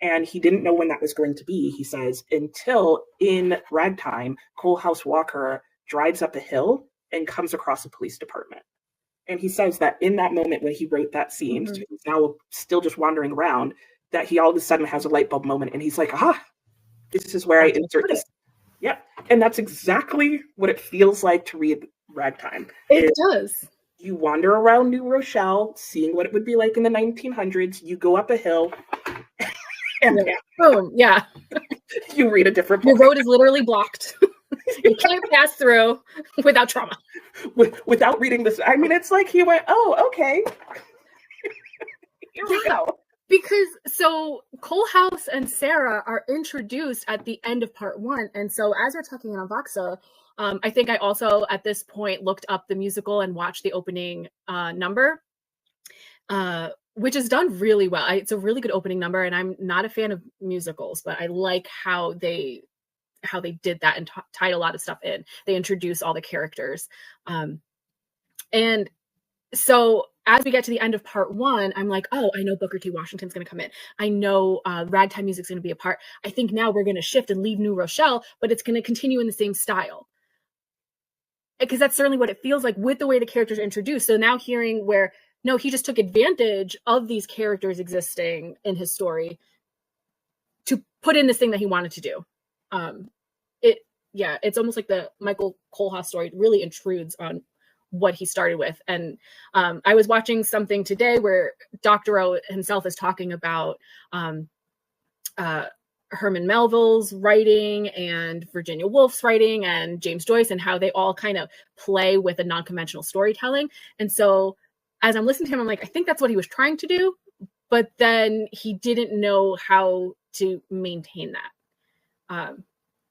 And he didn't know when that was going to be, he says, until in Ragtime, Cole House Walker drives up a hill and comes across a police department. And he says that in that moment when he wrote that scene, so he's now still just wandering around, that he all of a sudden has a light bulb moment and he's like, this is where I insert this. Yep. And that's exactly what it feels like to read Ragtime. It does. You wander around New Rochelle, seeing what it would be like in the 1900s. You go up a hill. And boom, yeah. You read a different book. Your road is literally blocked. You can't pass through without trauma. Without reading this. I mean, it's like he went, oh, okay. Here we go. Because so Cole House and Sarah are introduced at the end of part one. And so as we're talking on Voxa, I think I also at this point looked up the musical and watched the opening number. Which is done really well. It's a really good opening number, and I'm not a fan of musicals, but I like how they how they did that and tied a lot of stuff in. They introduced all the characters. And so as we get to the end of part 1, I'm like, oh, I know Booker T. Washington's going to come in. I know ragtime music's going to be a part. I think now we're going to shift and leave New Rochelle, but it's going to continue in the same style. Because that's certainly what it feels like with the way the characters are introduced. So now hearing where, no, he just took advantage of these characters existing in his story to put in this thing that he wanted to do. It's almost like the Michael Kohlhaas story really intrudes on what he started with. And I was watching something today where Doctorow himself is talking about Herman Melville's writing and Virginia Woolf's writing and James Joyce, and how they all kind of play with a non-conventional storytelling. And so as I'm listening to him, I'm like, I think that's what he was trying to do, but then he didn't know how to maintain that.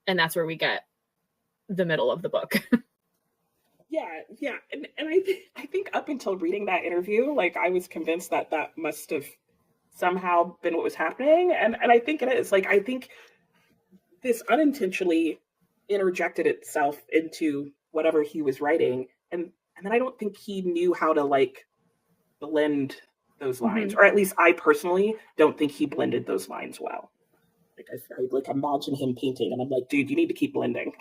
And that's where we get the middle of the book. Yeah. And I think up until reading that interview, like, I was convinced that that must have somehow been what was happening. And I think it is. Like, I think this unintentionally interjected itself into whatever he was writing. And then I don't think he knew how to, like, blend those lines. Mm-hmm. Or at least I personally don't think he blended those lines well. Like, I like imagine him painting and I'm like, dude, you need to keep blending.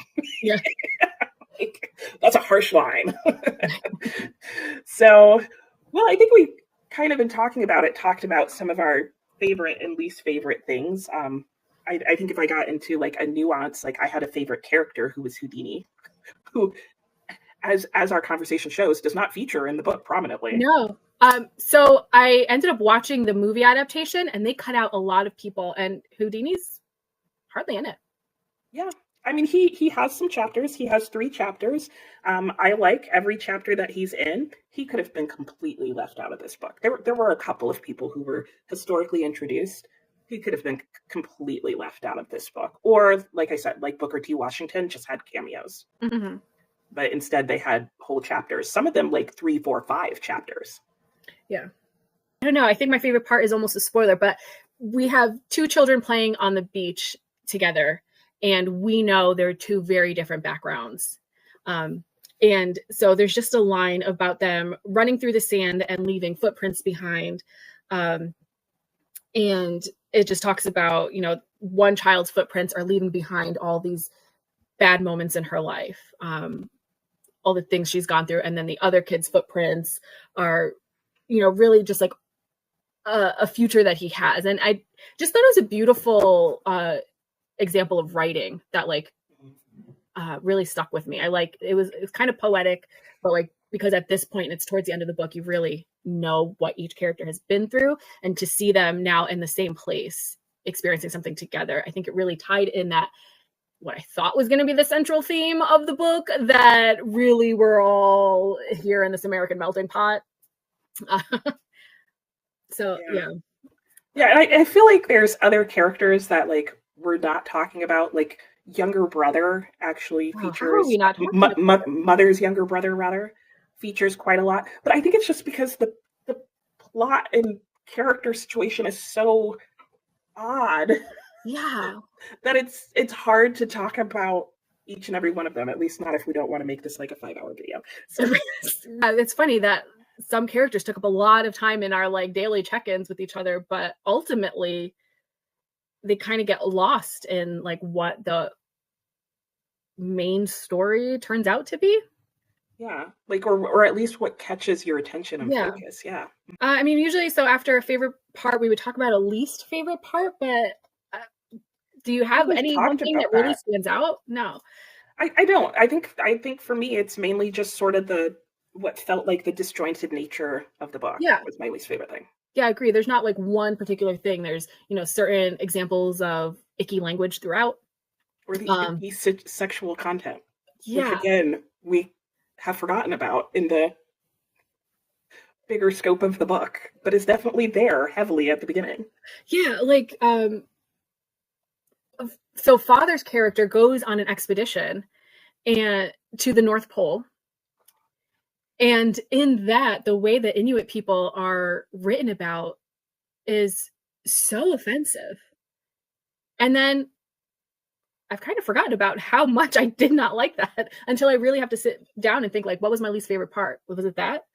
Yeah. Like, that's a harsh line. So, well, I think we kind of, in talking about it, talked about some of our favorite and least favorite things. I think if I got into like a nuance, like I had a favorite character who was Houdini, who, as our conversation shows, does not feature in the book prominently. No. So I ended up watching the movie adaptation, and they cut out a lot of people, and Houdini's hardly in it. Yeah. I mean, he has some chapters. He has 3 chapters. I like every chapter that he's in. He could have been completely left out of this book. There were a couple of people who were historically introduced. He could have been completely left out of this book. Or, like I said, like Booker T. Washington just had cameos. Mm-hmm. But instead they had whole chapters. Some of them like 3, 4, 5 chapters. Yeah. I don't know. I think my favorite part is almost a spoiler, but we have 2 children playing on the beach together. And we know they're 2 very different backgrounds. And so there's just a line about them running through the sand and leaving footprints behind. And it just talks about, one child's footprints are leaving behind all these bad moments in her life, all the things she's gone through. And then the other kid's footprints are, really just like a future that he has. And I just thought it was a beautiful example of writing that really stuck with me. It was kind of poetic, but because at this point it's towards the end of the book, you really know what each character has been through, and to see them now in the same place experiencing something together, I think it really tied in that what I thought was going to be the central theme of the book, that really we're all here in this American melting pot. Yeah. And I feel like there's other characters that we're not talking about, like younger brother actually features. Mother's younger brother rather features quite a lot, but I think it's just because the plot and character situation is so odd. Yeah. That it's hard to talk about each and every one of them, at least not if we don't want to make this like a 5-hour video. So it's funny that some characters took up a lot of time in our daily check-ins with each other, but ultimately they kind of get lost in what the main story turns out to be. Yeah, or at least what catches your attention and focus. Yeah. I mean, usually, so after a favorite part, we would talk about a least favorite part, but do you have one thing that really stands out? No. I don't. I think for me, it's mainly just sort of what felt like the disjointed nature of the book. Yeah. Was my least favorite thing. Yeah, I agree. There's not one particular thing. There's, certain examples of icky language throughout. Or the icky sexual content. Yeah. Which, again, we have forgotten about in the bigger scope of the book, but is definitely there heavily at the beginning. Yeah, so Father's character goes on an expedition to the North Pole. And in that, the way that Inuit people are written about is so offensive. And then I've kind of forgotten about how much I did not like that until I really have to sit down and think, like, what was my least favorite part? Was it that?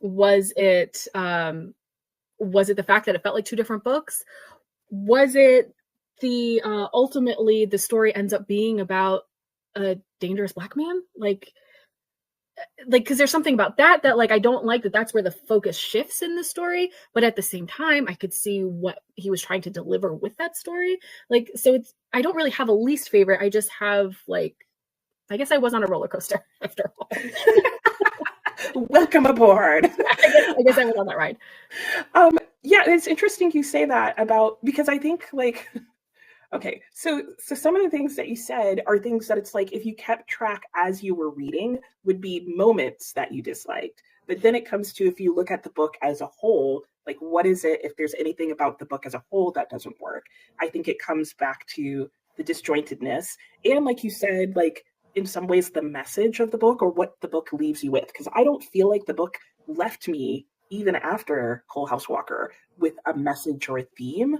Was it the fact that it felt like two different books? Was it the ultimately the story ends up being about a dangerous black man? Like, because there's something about that like I don't like that's where the focus shifts in the story, but at the same time I could see what he was trying to deliver with that story. Like, so I don't really have a least favorite. I just have, like, I guess I was on a roller coaster after all. Welcome aboard. I guess I was on that ride. Yeah, it's interesting you say that about, because I think, like, okay, so some of the things that you said are things that it's like, if you kept track as you were reading, would be moments that you disliked. But then it comes to, if you look at the book as a whole, like, what is it, if there's anything about the book as a whole that doesn't work? I think it comes back to the disjointedness. And like you said, like, in some ways, the message of the book, or what the book leaves you with. Because I don't feel like the book left me, even after Coal House Walker, with a message or a theme.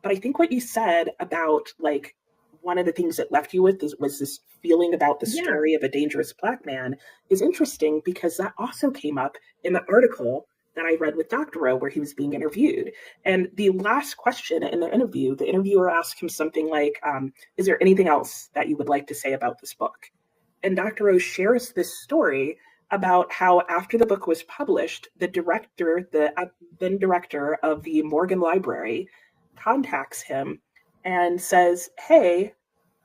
But I think what you said about, like, one of the things it left you with was this feeling about the story of a dangerous black man is interesting, because that also came up in the article that I read with Doctorow, where he was being interviewed. And the last question in the interviewer asked him something like, is there anything else that you would like to say about this book? And Doctorow shares this story about how, after the book was published, the then director of the Morgan Library contacts him and says, hey,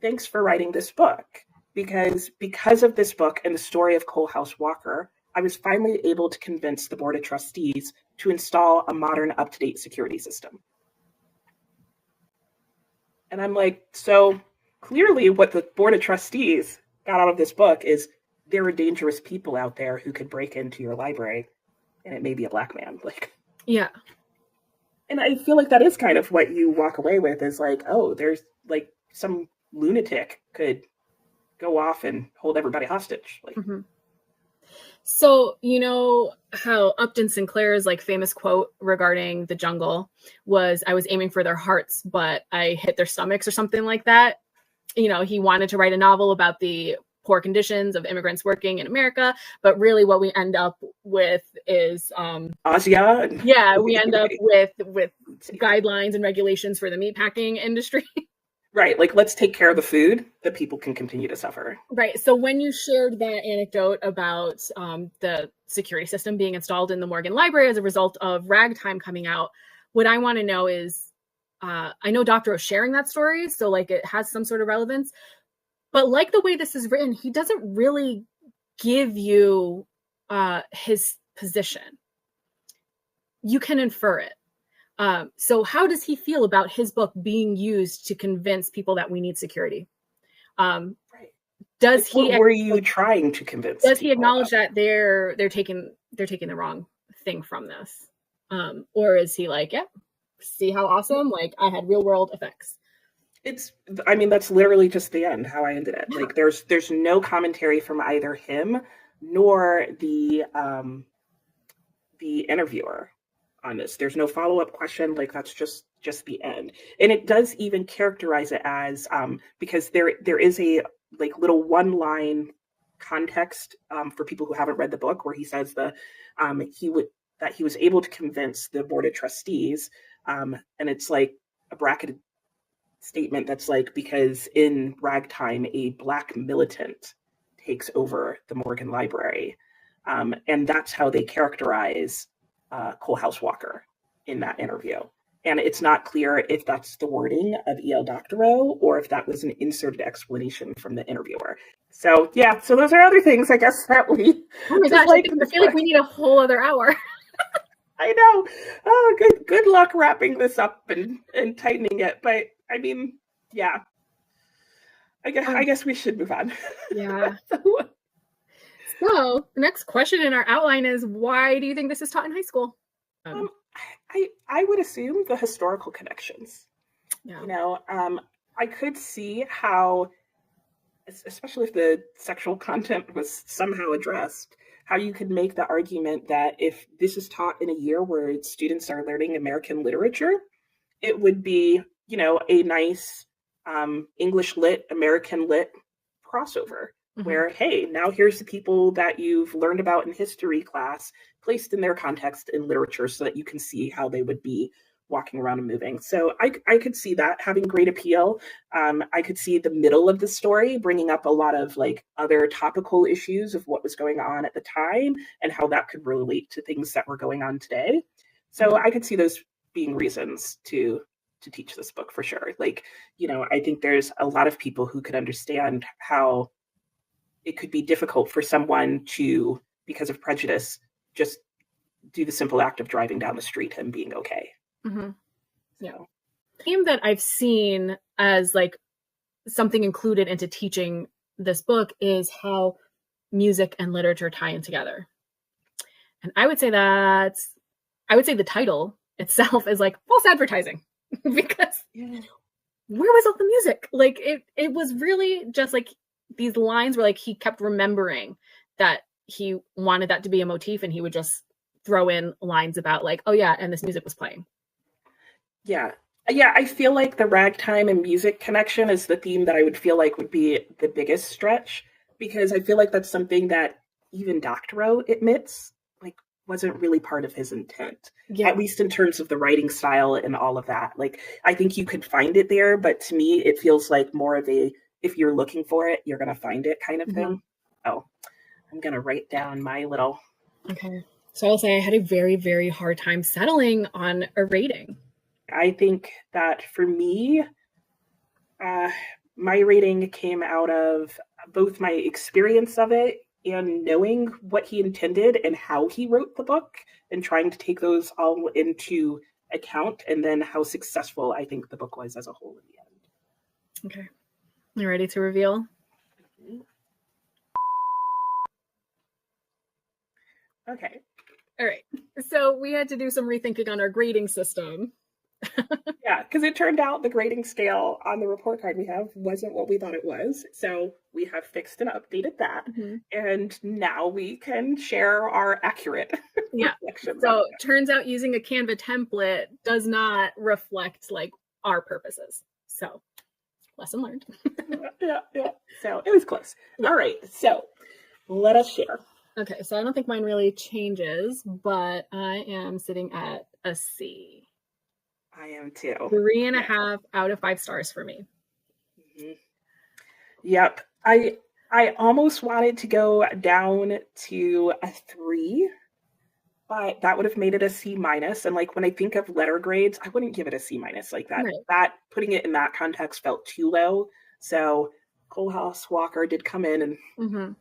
thanks for writing this book. Because of this book and the story of Coal House Walker, I was finally able to convince the Board of Trustees to install a modern, up-to-date security system. And I'm like, so clearly what the Board of Trustees got out of this book is there are dangerous people out there who could break into your library, and it may be a black man. Like, yeah. And I feel like that is kind of what you walk away with, is like, oh, there's, like, some lunatic could go off and hold everybody hostage. Like, So, you know how Upton Sinclair's, like, famous quote regarding the jungle was, I was aiming for their hearts, but I hit their stomachs, or something like that. You know, he wanted to write a novel about the poor conditions of immigrants working in America, but really what we end up with is Asia. Yeah, we end up with guidelines and regulations for the meatpacking industry. Right, like, let's take care of the food that people can continue to suffer. Right. So when you shared that anecdote about the security system being installed in the Morgan Library as a result of Ragtime coming out, what I want to know is, I know Doctorow sharing that story, so, like, it has some sort of relevance. But, like, the way this is written, he doesn't really give you his position. You can infer it. So how does he feel about his book being used to convince people that we need security? Right. Does he? What were you trying to convince? Does he acknowledge that they're taking the wrong thing from this, or is he like, yeah, see how awesome? Like, I had real world effects. I mean, that's literally just the end, how I ended it. Like, there's no commentary from either him nor the interviewer on this. There's no follow-up question. Like, that's just the end. And it does even characterize it as, because there is a, like, little one-line context for people who haven't read the book, where he says that he was able to convince the Board of Trustees, and it's like a bracketed statement that's like, because in Ragtime, a black militant takes over the Morgan Library. And that's how they characterize Coal House Walker in that interview. And it's not clear if that's the wording of E L Doctorow or if that was an inserted explanation from the interviewer. So, yeah, so those are other things, I guess, that we... Oh my gosh, I feel like we need a whole other hour. I know. Oh, good luck wrapping this up and tightening it. But, I mean, yeah. I guess we should move on. Yeah. So, the next question in our outline is, why do you think this is taught in high school? I would assume the historical connections. Yeah. You know, I could see how, especially if the sexual content was somehow addressed, how you could make the argument that if this is taught in a year where students are learning American literature, it would be, you know, a nice English lit, American lit crossover, where, hey, now here's the people that you've learned about in history class placed in their context in literature so that you can see how they would be walking around and moving. So I could see that having great appeal. I could see the middle of the story bringing up a lot of like other topical issues of what was going on at the time and how that could relate to things that were going on today. So I could see those being reasons to teach this book for sure. Like, you know, I think there's a lot of people who could understand how it could be difficult for someone to, because of prejudice, just do the simple act of driving down the street and being okay. Yeah. The theme that I've seen as like something included into teaching this book is how music and literature tie in together. And I would say the title itself is like false advertising because where was all the music? Like it was really just like these lines where like he kept remembering that he wanted that to be a motif and he would just throw in lines about like, oh yeah, and this music was playing. Yeah, I feel like the ragtime and music connection is the theme that I would feel like would be the biggest stretch, because I feel like that's something that even Doctorow admits like wasn't really part of his intent, at least in terms of the writing style and all of that. Like, I think you could find it there, but to me, it feels like more of a, if you're looking for it, you're going to find it kind of thing. Oh, I'm going to write down my little... Okay. So I'll say I had a very, very hard time settling on a rating. I think that for me, my rating came out of both my experience of it and knowing what he intended and how he wrote the book and trying to take those all into account, and then how successful I think the book was as a whole in the end. Okay. You ready to reveal? Okay. All right. So we had to do some rethinking on our grading system. Yeah, because it turned out the grading scale on the report card we have wasn't what we thought it was. So we have fixed and updated that. And now we can share our accurate reflections. So turns out using a Canva template does not reflect like our purposes. So lesson learned. Yeah. So it was close. All right. So let us share. Okay. So I don't think mine really changes, but I am sitting at a C. I am too. 3.5 out of 5 stars for me. Yep. I almost wanted to go down to a 3, but that would have made it a C minus. And like when I think of letter grades, I wouldn't give it a C minus like that. Right. That putting it in that context felt too low. So Coalhouse Walker did come in and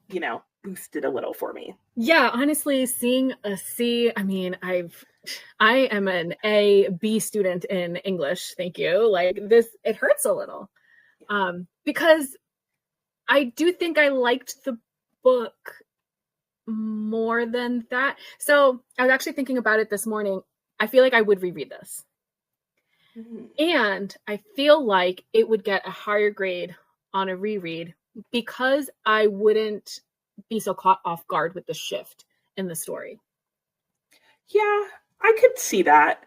you know, boosted a little for me. Yeah, honestly, seeing a C, I mean, I am an A-B student in English, thank you. Like this, it hurts a little. Because I do think I liked the book more than that. So I was actually thinking about it this morning. I feel like I would reread this. And I feel like it would get a higher grade on a reread because I wouldn't be so caught off guard with the shift in the story. Yeah, I could see that.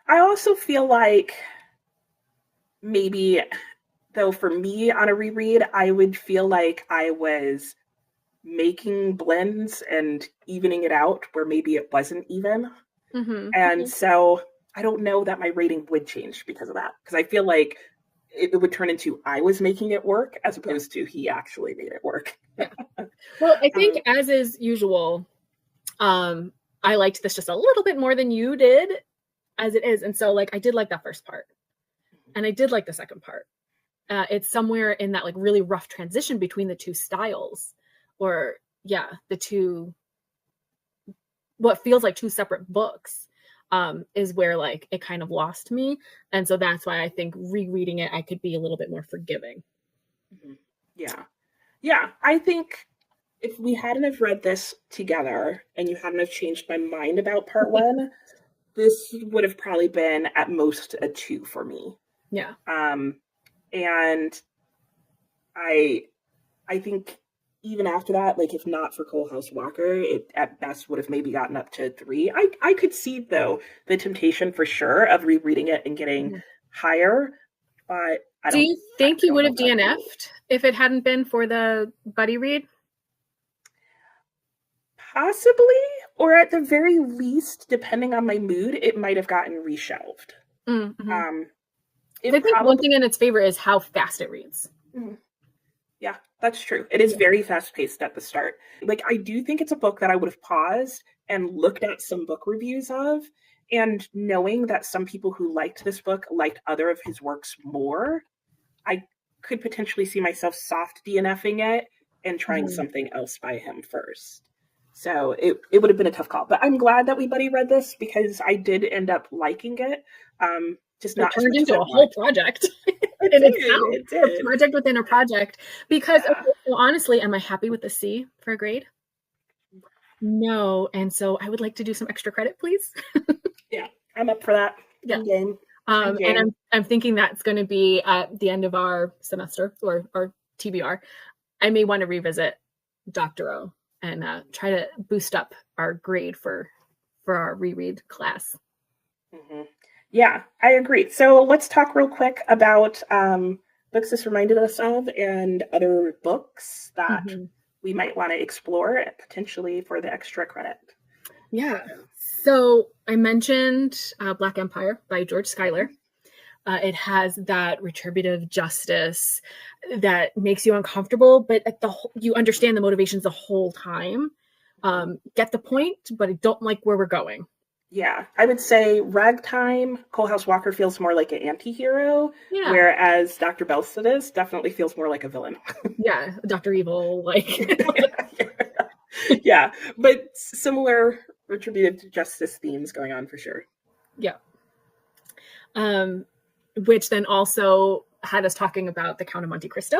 I also feel like maybe, though, for me on a reread, I would feel like I was making blends and evening it out where maybe it wasn't even. And so I don't know that my rating would change because of that. Because I feel like it would turn into I was making it work as opposed to he actually made it work. Well, I think as is usual, I liked this just a little bit more than you did as it is. And so like I did like that first part and I did like the second part. It's somewhere in that like really rough transition between the two styles, or the two, what feels like two separate books, is where like it kind of lost me. And so that's why I think rereading it, I could be a little bit more forgiving. Yeah, I think if we hadn't have read this together and you hadn't have changed my mind about part 1, this would have probably been at most a 2 for me. Yeah. And I think even after that, like if not for Coalhouse Walker, it at best would have maybe gotten up to 3. I could see though the temptation for sure of rereading it and getting higher, but Do you think you would have know that. DNF'd if it hadn't been for the Buddy Read? Possibly, or at the very least, depending on my mood, it might have gotten reshelved. I think one thing in its favor is how fast it reads. Yeah, that's true. It is very fast-paced at the start. Like, I do think it's a book that I would have paused and looked at some book reviews of, and knowing that some people who liked this book liked other of his works more, I could potentially see myself soft DNFing it and trying something else by him first. So it would have been a tough call. But I'm glad that we buddy read this because I did end up liking it. Just not turned into a whole project. It did. A project within a project. Because so honestly, am I happy with the C for a grade? No. And so I would like to do some extra credit, please. Yeah, I'm up for that. Yeah. Game. And I'm thinking that's going to be at the end of our semester or TBR. I may want to revisit Doctorow and try to boost up our grade for our reread class. Yeah, I agree. So let's talk real quick about books this reminded us of and other books that we might want to explore potentially for the extra credit. Yeah. So I mentioned Black Empire by George Schuyler. It has that retributive justice that makes you uncomfortable, but you understand the motivations the whole time. Get the point, but I don't like where we're going. Yeah, I would say Ragtime, Coalhouse Walker feels more like an anti-hero, whereas Dr. Belsitis definitely feels more like a villain. Yeah, Dr. Evil, like. Yeah, but similar retributive justice themes going on for sure. Yeah. Which then also had us talking about the Count of Monte Cristo.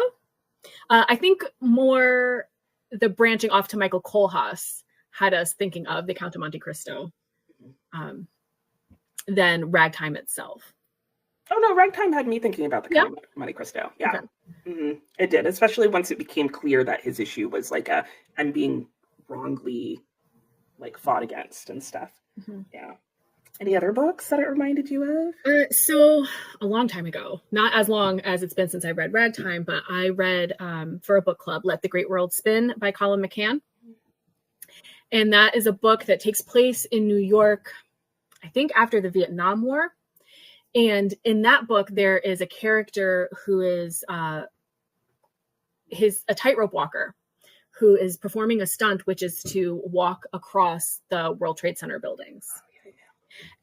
I think more the branching off to Michael Kohlhaas had us thinking of the Count of Monte Cristo than Ragtime itself. Oh no, Ragtime had me thinking about the Count of Monte Cristo. Yeah, okay. It did, especially once it became clear that his issue was like I'm being wrongly like fought against and stuff. Yeah. Any other books that it reminded you of? So a long time ago, not as long as it's been since I read Ragtime, but I read for a book club, Let the Great World Spin by Colin McCann. And that is a book that takes place in New York, I think after the Vietnam War. And in that book, there is a character who is a tightrope walker who is performing a stunt, which is to walk across the World Trade Center buildings.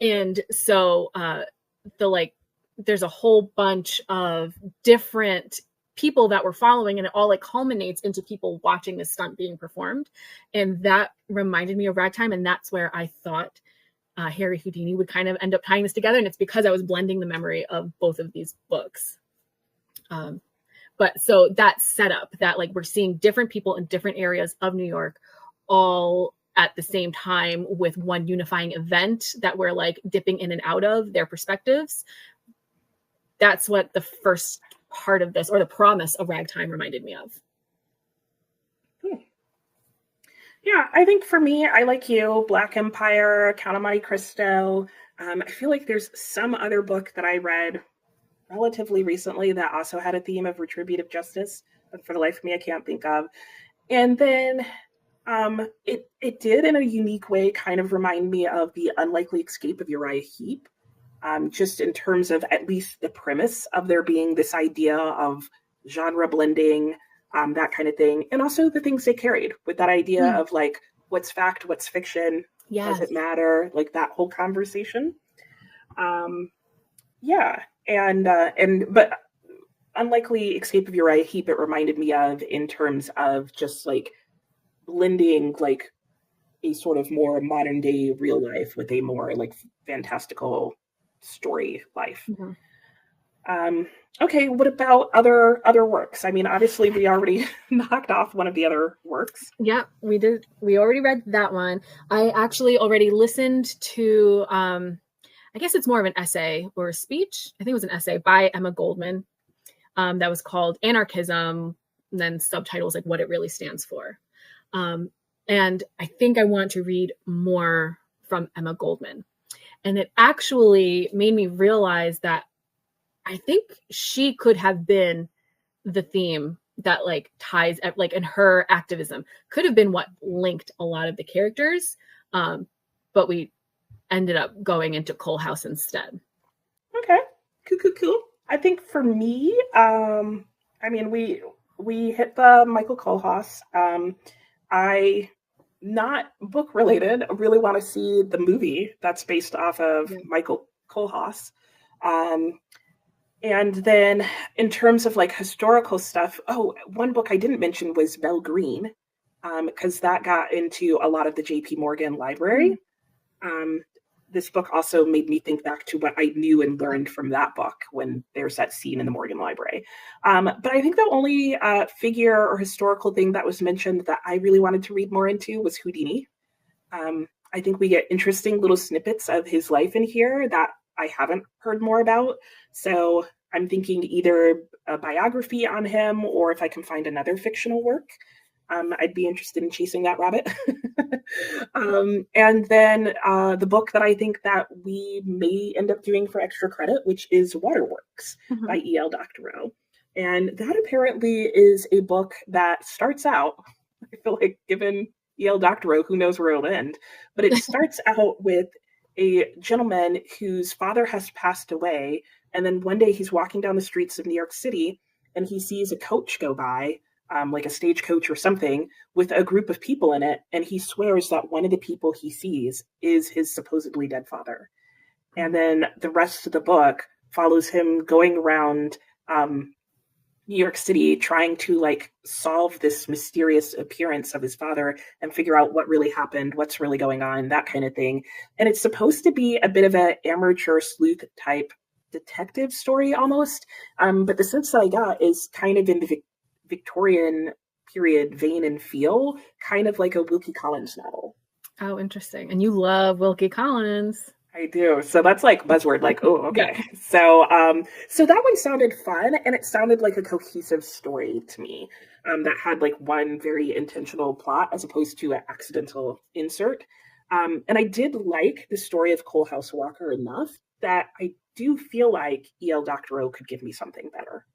And so there's a whole bunch of different people that were following, and it all like culminates into people watching this stunt being performed. And that reminded me of Ragtime. And that's where I thought Harry Houdini would kind of end up tying this together. And it's because I was blending the memory of both of these books. But so that setup that like we're seeing different people in different areas of New York all at the same time with one unifying event that we're like dipping in and out of their perspectives. That's what the first part of this, or the promise of Ragtime, reminded me of. Yeah, I think for me, I like you, Black Empire, Count of Monte Cristo. I feel like there's some other book that I read relatively recently that also had a theme of retributive justice, but for the life of me, I can't think of. And then it did in a unique way kind of remind me of The Unlikely Escape of Uriah Heep, just in terms of at least the premise of there being this idea of genre blending, that kind of thing. And also the things they carried with that idea of like, what's fact, what's fiction, does it matter? Like that whole conversation. But Unlikely Escape of Uriah Heep, it reminded me of in terms of just like blending like a sort of more modern day real life with a more like fantastical story life. Okay, what about other works? I mean, obviously we already knocked off one of the other works. Yeah, we did. We already read that one. I actually already listened to, I guess it's more of an essay or a speech. I think it was an essay by Emma Goldman that was called Anarchism, and then subtitles like what it really stands for. And I think I want to read more from Emma Goldman. And it actually made me realize that I think she could have been the theme that like ties like in her activism could have been what linked a lot of the characters. But we ended up going into Coal House instead. Okay. Cool. I think for me, I mean, we hit the Michael Kohlhaas. I, not book related, really want to see the movie that's based off of Michael Kohlhaas. And then in terms of like historical stuff, one book I didn't mention was Belle Green, because that got into a lot of the J.P. Morgan library. This book also made me think back to what I knew and learned from that book when there's that scene in the Morgan Library. But I think the only figure or historical thing that was mentioned that I really wanted to read more into was Houdini. I think we get interesting little snippets of his life in here that I haven't heard more about. So I'm thinking either a biography on him, or if I can find another fictional work, I'd be interested in chasing that rabbit. And then the book that I think that we may end up doing for extra credit, which is Waterworks by E L Doctorow. And that apparently is a book that starts out, I feel like given E L Doctorow, who knows where it'll end, but it starts out with a gentleman whose father has passed away. And then one day he's walking down the streets of New York City and he sees a coach go by, like a stagecoach or something, with a group of people in it. And he swears that one of the people he sees is his supposedly dead father. And then the rest of the book follows him going around New York City trying to like solve this mysterious appearance of his father and figure out what really happened, what's really going on, that kind of thing. And it's supposed to be a bit of an amateur sleuth type detective story almost. But the sense that I got is kind of in the Victorian period vein and feel, kind of like a Wilkie Collins novel. Oh, interesting. And you love Wilkie Collins. I do. So that's like buzzword, like, oh, okay. Yeah. So that one sounded fun, and it sounded like a cohesive story to me, that had like one very intentional plot as opposed to an accidental insert. And I did like the story of Coal House Walker enough that I do feel like E L Doctorow could give me something better.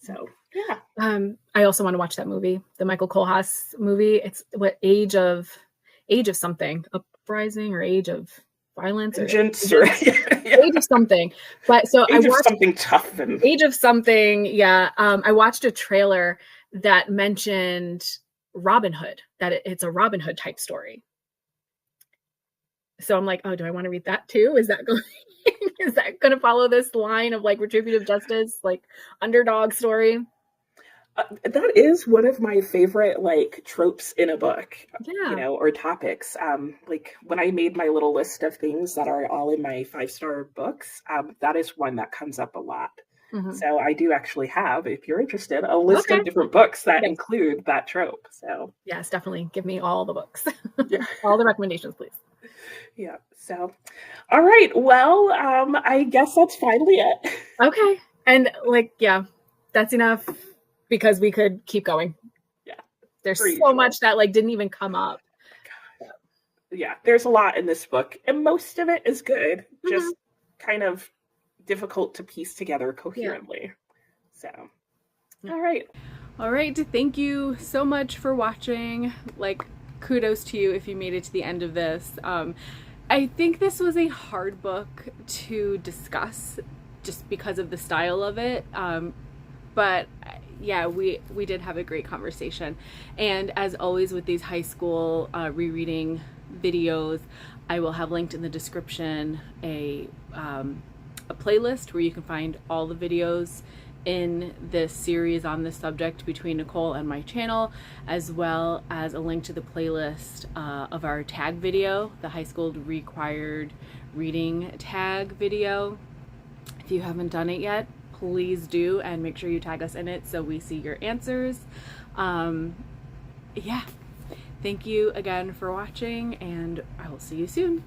So, yeah. I also want to watch that movie, the Michael Kohlhaas movie. It's what Age of something, Uprising or Age of Violence or Age of something. But so Age of something tough. Age of something. Yeah. I watched a trailer that mentioned Robin Hood, that it's a Robin Hood type story. So I'm like, oh, do I want to read that too? Is that going to follow this line of like retributive justice, like underdog story? That is one of my favorite like tropes in a book, or topics. Like when I made my little list of things that are all in my 5-star books, that is one that comes up a lot. So I do actually have, if you're interested, a list of different books that include that trope. So yes, definitely give me all the books. All the recommendations, please. Yeah. So, all right. Well, I guess that's finally it. Okay. And like, yeah, that's enough because we could keep going. Yeah. There's so much that like didn't even come up. Yeah. There's a lot in this book and most of it is good. Just kind of difficult to piece together coherently. So, all right. All right. Thank you so much for watching. Like, kudos to you if you made it to the end of this. I think this was a hard book to discuss just because of the style of it. But yeah, we did have a great conversation. And as always with these high school rereading videos, I will have linked in the description a playlist where you can find all the videos in this series on this subject between Nicole and my channel, as well as a link to the playlist of our tag video, the high school required reading tag video. If you haven't done it yet, please do, and make sure you tag us in it so we see your answers. Yeah, thank you again for watching, and I will see you soon.